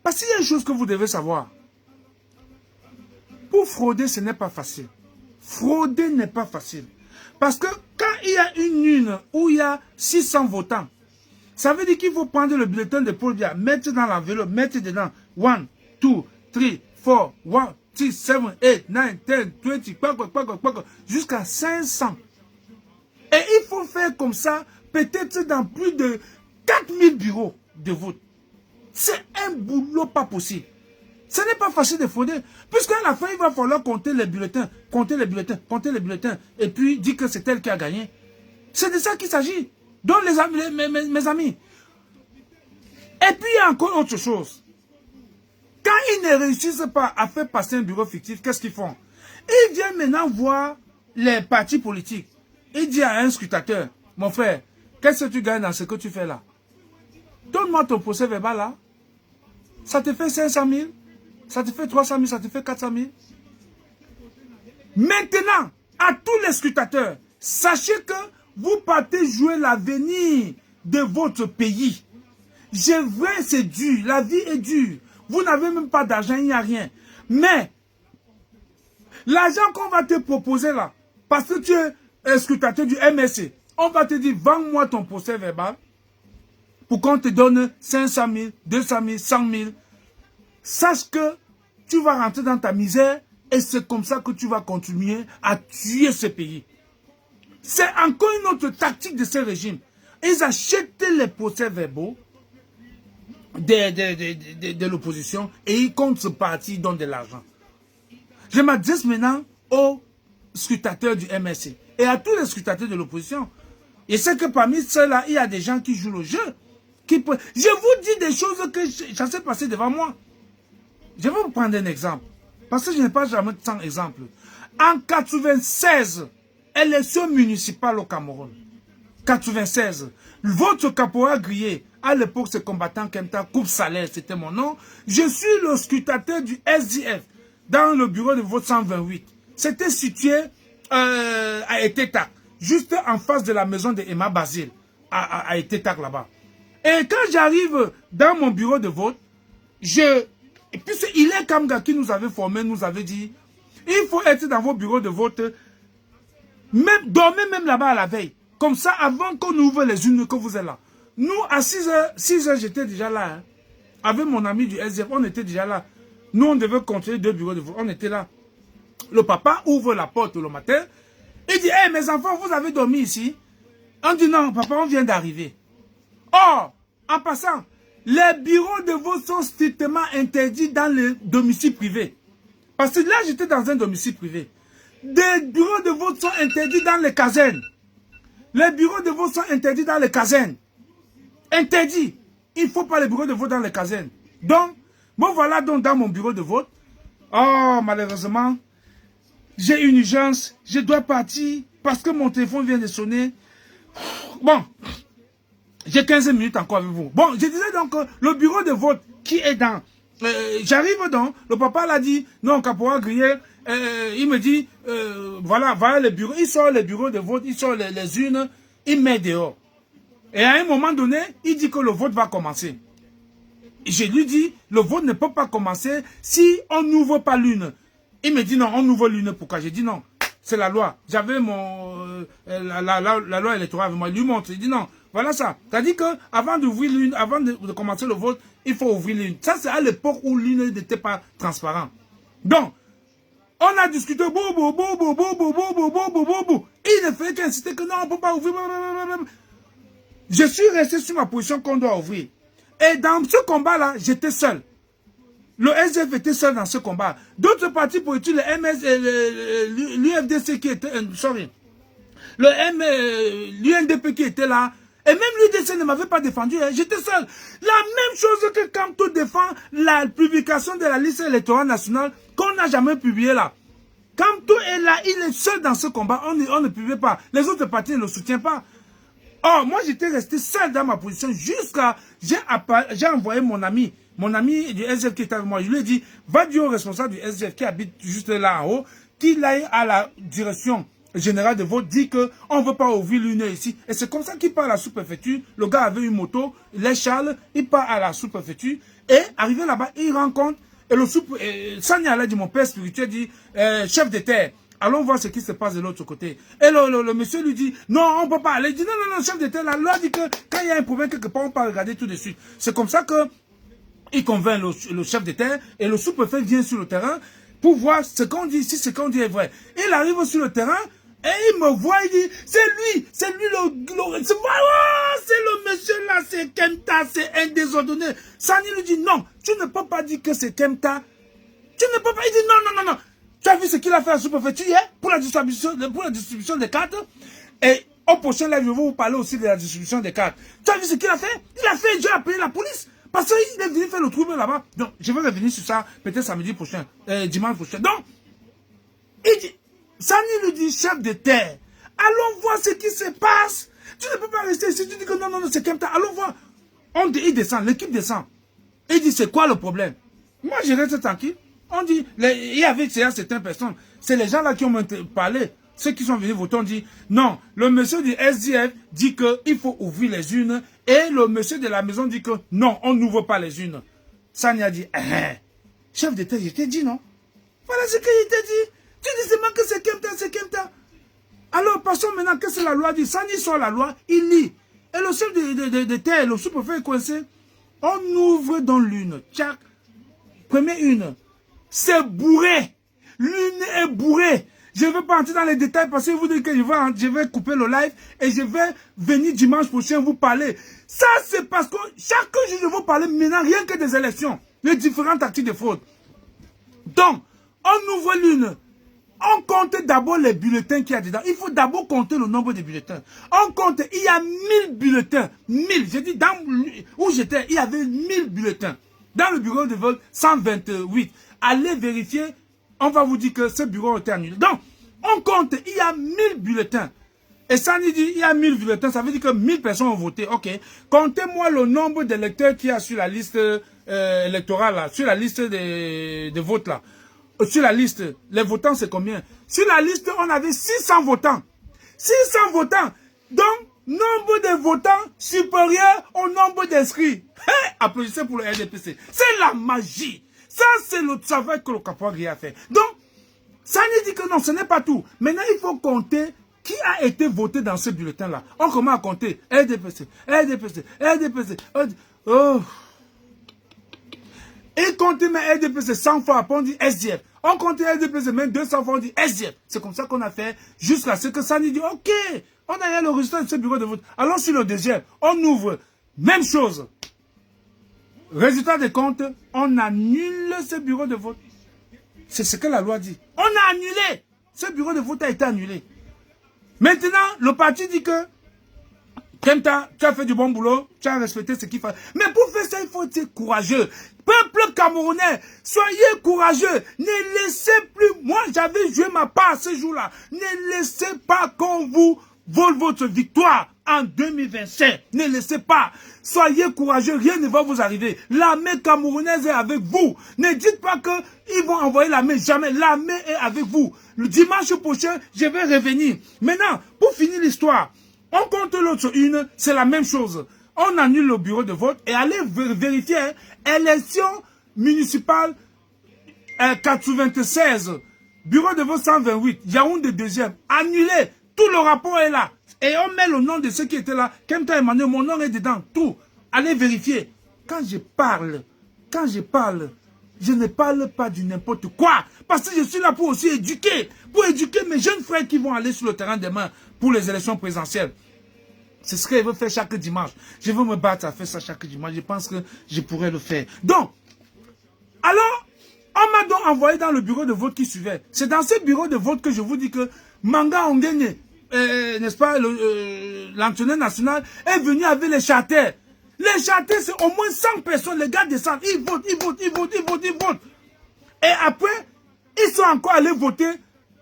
Parce qu'il y a une chose que vous devez savoir. Pour frauder, ce n'est pas facile. Frauder n'est pas facile. Parce que quand il y a une urne où il y a 600 votants, ça veut dire qu'il faut prendre le bulletin de Paul Biya, mettre dans l'enveloppe, mettre dedans 1, 2, 3, 4, 1, 6, 7, 8, 9, 10, 20, jusqu'à 500. Et il faut faire comme ça, peut-être dans plus de 4000 bureaux de vote. C'est un boulot pas possible. Ce n'est pas facile de frauder. Puisqu'à la fin, il va falloir compter les bulletins, compter les bulletins, compter les bulletins, et puis dire que c'est elle qui a gagné. C'est de ça qu'il s'agit. Donc, les amis, mes amis. Et puis, il y a encore autre chose. Quand ils ne réussissent pas à faire passer un bureau fictif, qu'est-ce qu'ils font? Ils viennent maintenant voir les partis politiques. Ils disent à un scrutateur, mon frère, qu'est-ce que tu gagnes dans ce que tu fais là? Donne-moi ton procès verbal là. Ça te fait 500 000, ça te fait 300 000, ça te fait 400 000. Maintenant, à tous les scrutateurs, sachez que vous partez jouer l'avenir de votre pays. C'est vrai, c'est dur, la vie est dure. Vous n'avez même pas d'argent, il n'y a rien. Mais, l'argent qu'on va te proposer là, parce que tu es un scrutateur du MSC, on va te dire, vends-moi ton procès verbal pour qu'on te donne 500 000, 200 000, 100 000. Sache que tu vas rentrer dans ta misère et c'est comme ça que tu vas continuer à tuer ce pays. C'est encore une autre tactique de ce régime. Ils achètent les procès verbaux de l'opposition et ils comptent ce parti, ils donnent de l'argent. Je m'adresse maintenant aux scrutateurs du MSC et à tous les scrutateurs de l'opposition. Et c'est que parmi ceux-là, il y a des gens qui jouent le jeu. Je vous dis des choses que ça s'est passé devant moi. Je vais vous prendre un exemple. Parce que je n'ai pas jamais tant d'exemples. En 96, élection municipale au Cameroun. 96. Votre caporal grillé, à l'époque, ce combattant Kemta, Coupe Salaire, c'était mon nom. Je suis le scrutateur du SDF dans le bureau de vote 128. C'était situé à Etetak, juste en face de la maison de Emma Basile, à Etetak là-bas. Et quand j'arrive dans mon bureau de vote, et puis il est Kamga qui nous avait formé, nous avait dit, il faut être dans vos bureaux de vote, même, dormez même là-bas à la veille. Comme ça, avant qu'on ouvre les urnes, que vous êtes là. Nous, à 6 heures, j'étais déjà là. Hein. Avec mon ami du SDF, on était déjà là. Nous, on devait contrôler 2 bureaux de vote. On était là. Le papa ouvre la porte le matin. Il dit, hey, mes enfants, vous avez dormi ici? On dit, non, papa, on vient d'arriver. Or, en passant, les bureaux de vote sont strictement interdits dans les domiciles privés. Parce que là, j'étais dans un domicile privé. Des bureaux de vote sont interdits dans les casernes. Les bureaux de vote sont interdits dans les casernes. Interdit. Il ne faut pas les bureaux de vote dans les casernes. Donc, me voilà donc dans mon bureau de vote. Oh, malheureusement, j'ai une urgence. Je dois partir parce que mon téléphone vient de sonner. Bon, j'ai 15 minutes encore avec vous. Bon, je disais donc le bureau de vote qui est dans... J'arrive donc, le papa l'a dit, non, caporal grillé, il me dit, voilà les bureaux, il sort les bureaux de vote, il sort les urnes, il met dehors. Et à un moment donné, il dit que le vote va commencer. Je lui dis, le vote ne peut pas commencer si on n'ouvre pas l'une. Il me dit non, on ouvre l'une. Pourquoi? J'ai dit non, c'est la loi. J'avais la loi électorale avec moi. Il lui montre, il dit non, voilà ça. C'est-à-dire qu'avant d'ouvrir l'une, avant de commencer le vote, il faut ouvrir l'une. Ça, c'est à l'époque où l'une n'était pas transparente. Donc, on a discuté, il ne fait qu'insister que non, on ne peut pas ouvrir. Je suis resté sur ma position qu'on doit ouvrir. Et dans ce combat-là, j'étais seul. Le SDF était seul dans ce combat. D'autres partis politiques, le MS, l'UFDC qui était, l'UNDP qui était là, et même l'UDC ne m'avait pas défendu, hein, j'étais seul. La même chose que quand on défend la publication de la liste électorale nationale qu'on n'a jamais publiée là. Quand tout est là, il est seul dans ce combat, on ne publie pas. Les autres partis ne le soutiennent pas. Or, moi, j'étais resté seul dans ma position jusqu'à... J'ai envoyé mon ami du SDF qui était avec moi. Je lui ai dit, va dire au responsable du SDF qui habite juste là en haut, qu'il aille à la direction générale de vote, dit qu'on ne veut pas ouvrir l'une ici. Et c'est comme ça qu'il part à la sous-préfecture. Le gars avait une moto, les Charles, il part à la sous-préfecture. Et arrivé là-bas, il rencontre... Et le Sanya Allah dit, mon père spirituel dit, chef de terre. Allons voir ce qui se passe de l'autre côté. Et le monsieur lui dit, non, on ne peut pas aller. Il dit, non, chef de terre, la loi dit que quand il y a un problème quelque part, on peut regarder tout de suite. C'est comme ça que il convainc le chef de terre et le sous-préfet vient sur le terrain pour voir ce qu'on dit, si ce qu'on dit est vrai. Il arrive sur le terrain et il me voit, il dit, c'est lui c'est le monsieur là, c'est Kemta, c'est un désordonné. Sani lui dit, non, tu ne peux pas dire que c'est Kemta. Tu ne peux pas. Il dit non, non, non, non. Tu as vu ce qu'il a fait à la sous-préfecture hier pour la distribution des cartes. Et au prochain live, je vais vous parler aussi de la distribution des cartes. Tu as vu ce qu'il a fait? Il a fait, Dieu a appelé la police. Parce qu'il est venu faire le trouble là-bas. Donc, je vais revenir sur ça peut-être samedi prochain, dimanche prochain. Donc, il dit, Sani lui dit, chef de terre, allons voir ce qui se passe. Tu ne peux pas rester ici. Tu dis que non, non, non, c'est comme ça. Allons voir. Il descend, l'équipe descend. Il dit, c'est quoi le problème? Moi, je reste tranquille. On dit, il y avait certaines personnes. C'est les gens là qui ont parlé. Ceux qui sont venus voter ont dit, non, le monsieur du SDF dit qu'il faut ouvrir les urnes. Et le monsieur de la maison dit que non, on n'ouvre pas les urnes. Sani a dit, chef d'État, je t'ai dit non. Voilà ce qu'il t'a dit. Tu dis seulement que c'est comme ça, c'est comme ça. Alors, passons maintenant, qu'est-ce que la loi dit? Sani sort la loi, il lit. Et le chef de terre, le sous-préfet est coincé. On ouvre dans l'une. Tchac. Première une. C'est bourré. L'une est bourrée. Je ne vais pas entrer dans les détails parce que vous dites que je vais couper le live et je vais venir dimanche prochain vous parler. Ça, c'est parce que chaque jour, je vais vous parler maintenant rien que des élections. Les différentes tactiques de fraude. Donc, on ouvre l'une. On compte d'abord les bulletins qu'il y a dedans. Il faut d'abord compter le nombre de bulletins. On compte, il y a 1000 bulletins. 1000. J'ai dit, dans où j'étais, il y avait 1000 bulletins. Dans le bureau de vote, 128. Allez vérifier. On va vous dire que ce bureau a été annulé. Donc, on compte, il y a 1000 bulletins. Et ça nous dit, il y a 1000 bulletins, ça veut dire que 1000 personnes ont voté. Ok. Comptez-moi le nombre d'électeurs qu'il y a sur la liste électorale, là, sur la liste de votes, là. Sur la liste, les votants, c'est combien? Sur la liste, on avait 600 votants. 600 votants. Donc, nombre de votants supérieur au nombre d'inscrits. Hey, applaudissez pour le RDPC. C'est la magie. Ça, c'est le travail que le caporal a fait. Donc, ça nous dit que non, ce n'est pas tout. Maintenant, il faut compter qui a été voté dans ce bulletin-là. On commence à compter. RDPC, RDPC, RDPC. Oh. Et compter mes RDPC 100 fois, après on dit SDF. On compte RDPC même 200 fois, on dit SDF. C'est comme ça qu'on a fait jusqu'à ce que ça nous dit, ok, on a eu le résultat de ce bureau de vote. Allons sur le deuxième. On ouvre. Même chose. Résultat des comptes, on annule ce bureau de vote. C'est ce que la loi dit. On a annulé. Ce bureau de vote a été annulé. Maintenant, le parti dit que Kemta, tu as fait du bon boulot, tu as respecté ce qu'il faut. Mais pour faire ça, il faut être courageux. Peuple camerounais, soyez courageux. Ne laissez plus, moi j'avais joué ma part ce jour-là. Ne laissez pas qu'on vous vole votre victoire en 2025. Ne laissez pas. Soyez courageux, rien ne va vous arriver. L'armée camerounaise est avec vous. Ne dites pas qu'ils vont envoyer l'armée, jamais. L'armée est avec vous. Le dimanche prochain, je vais revenir. Maintenant, pour finir l'histoire, on compte l'autre une, c'est la même chose. On annule le bureau de vote et allez vérifier, élection municipale 96, bureau de vote 128, Yaoundé deuxième, annulé, tout le rapport est là. Et on met le nom de ceux qui étaient là. Kemta Emmanuel, mon nom est dedans, tout. Allez vérifier. Quand je parle, je ne parle pas du n'importe quoi. Parce que je suis là pour aussi éduquer mes jeunes frères qui vont aller sur le terrain demain pour les élections présidentielles. C'est ce que je veux faire chaque dimanche. Je veux me battre à faire ça chaque dimanche. Je pense que je pourrais le faire. Donc, alors, on m'a donc envoyé dans le bureau de vote qui suivait. C'est dans ce bureau de vote que je vous dis que Manga Onguené, n'est-ce pas, l'entraîneur national, est venu avec les charters. Les charters, c'est au moins 100 personnes. Les gars descendent, ils votent. Et après, ils sont encore allés voter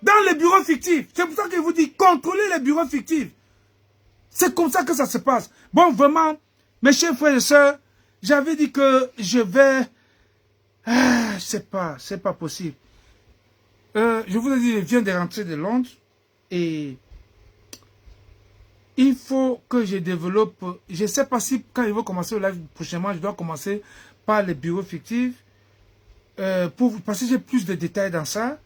dans les bureaux fictifs. C'est pour ça que je vous dis, contrôlez les bureaux fictifs. C'est comme ça que ça se passe. Bon, vraiment, mes chers frères et sœurs, j'avais dit que je vais... c'est pas possible. Je vous ai dit, je viens de rentrer de Londres et il faut que je développe... Je ne sais pas si quand il va commencer le live prochainement, je dois commencer par les bureaux fictifs parce que j'ai plus de détails dans ça.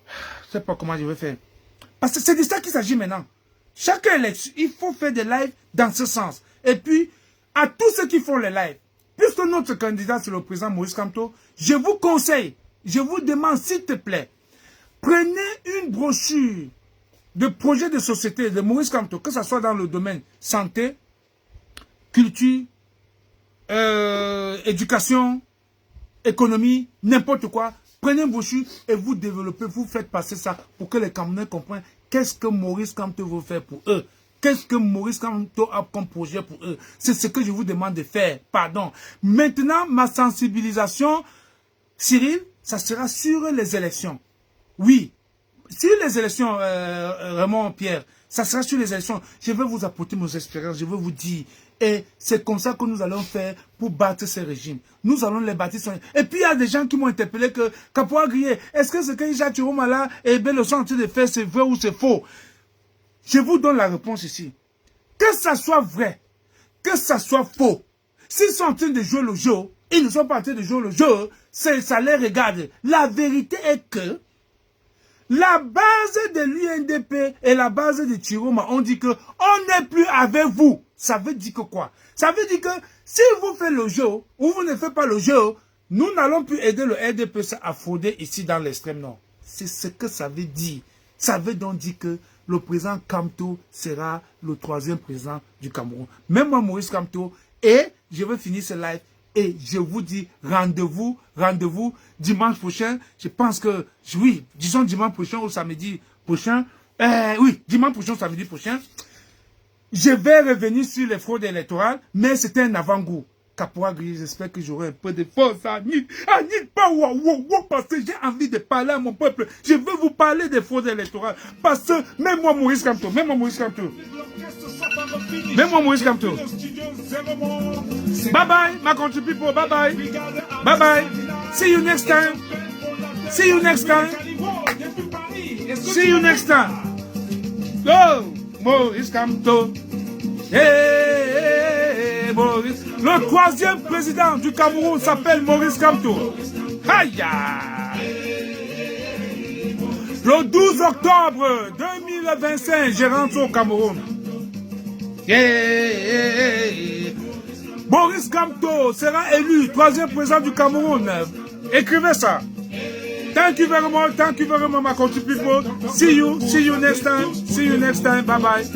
Je ne sais pas comment je vais faire. Parce que c'est de ça qu'il s'agit maintenant. Chaque élection, il faut faire des lives dans ce sens. Et puis, à tous ceux qui font les lives, puisque notre candidat c'est le président Maurice Kamto, je vous conseille, je vous demande s'il te plaît, prenez une brochure de projet de société de Maurice Kamto, que ce soit dans le domaine santé, culture, éducation économie, n'importe quoi. Prenez une brochure et vous développez, vous faites passer ça pour que les Camerounais comprennent qu'est-ce que Maurice Kamto veut faire pour eux. Qu'est-ce que Maurice Kamto a comme projet pour eux. C'est ce que je vous demande de faire. Pardon. Maintenant, ma sensibilisation, Cyril, ça sera sur les élections. Oui. Sur les élections, Raymond Pierre, ça sera sur les élections. Je vais vous apporter mes expériences, je vais vous dire. Et c'est comme ça que nous allons faire pour battre ces régimes. Nous allons les battre. Et puis il y a des gens qui m'ont interpellé que Kapoa Grié, est-ce que ce que Jacques Chiromala et Bello sont en train de faire, c'est vrai ou c'est faux? Je vous donne la réponse ici. Que ça soit vrai, que ça soit faux, s'ils sont en train de jouer le jeu, ils ne sont pas en train de jouer le jeu, ça les regarde. La vérité est que la base de l'UNDP et la base de Chiroma ont dit que on n'est plus avec vous. Ça veut dire que quoi? Ça veut dire que si vous faites le jeu ou vous ne faites pas le jeu, nous n'allons plus aider le RDPC à frauder ici dans l'extrême nord. C'est ce que ça veut dire. Ça veut donc dire que le président Kamto sera le 3e président du Cameroun. Même moi, Maurice Kamto, et je vais finir ce live. Et je vous dis, rendez-vous dimanche prochain. Je pense que, oui, disons dimanche prochain ou samedi prochain. Oui, dimanche prochain ou samedi prochain. Je vais revenir sur les fraudes électorales, mais c'était un avant-goût. Kapoa Grié, j'espère que j'aurai un peu de force à Nid pas parce que j'ai envie de parler à mon peuple. Je veux vous parler des fraudes électorales. Parce que, même moi, Maurice Kamto. Bye bye, my country people. Bye bye. Bye bye. See you next time. See you next time. See you next time. Go, Maurice Kamto. Hey, Maurice. Le 3e président du Cameroun s'appelle Maurice Kamto. Aïe. Le 12 octobre 2025, je rentre au Cameroun. Maurice Kamto sera élu 3e président du Cameroun. Écrivez ça. Thank you very much, my country people. See you next time. Bye bye.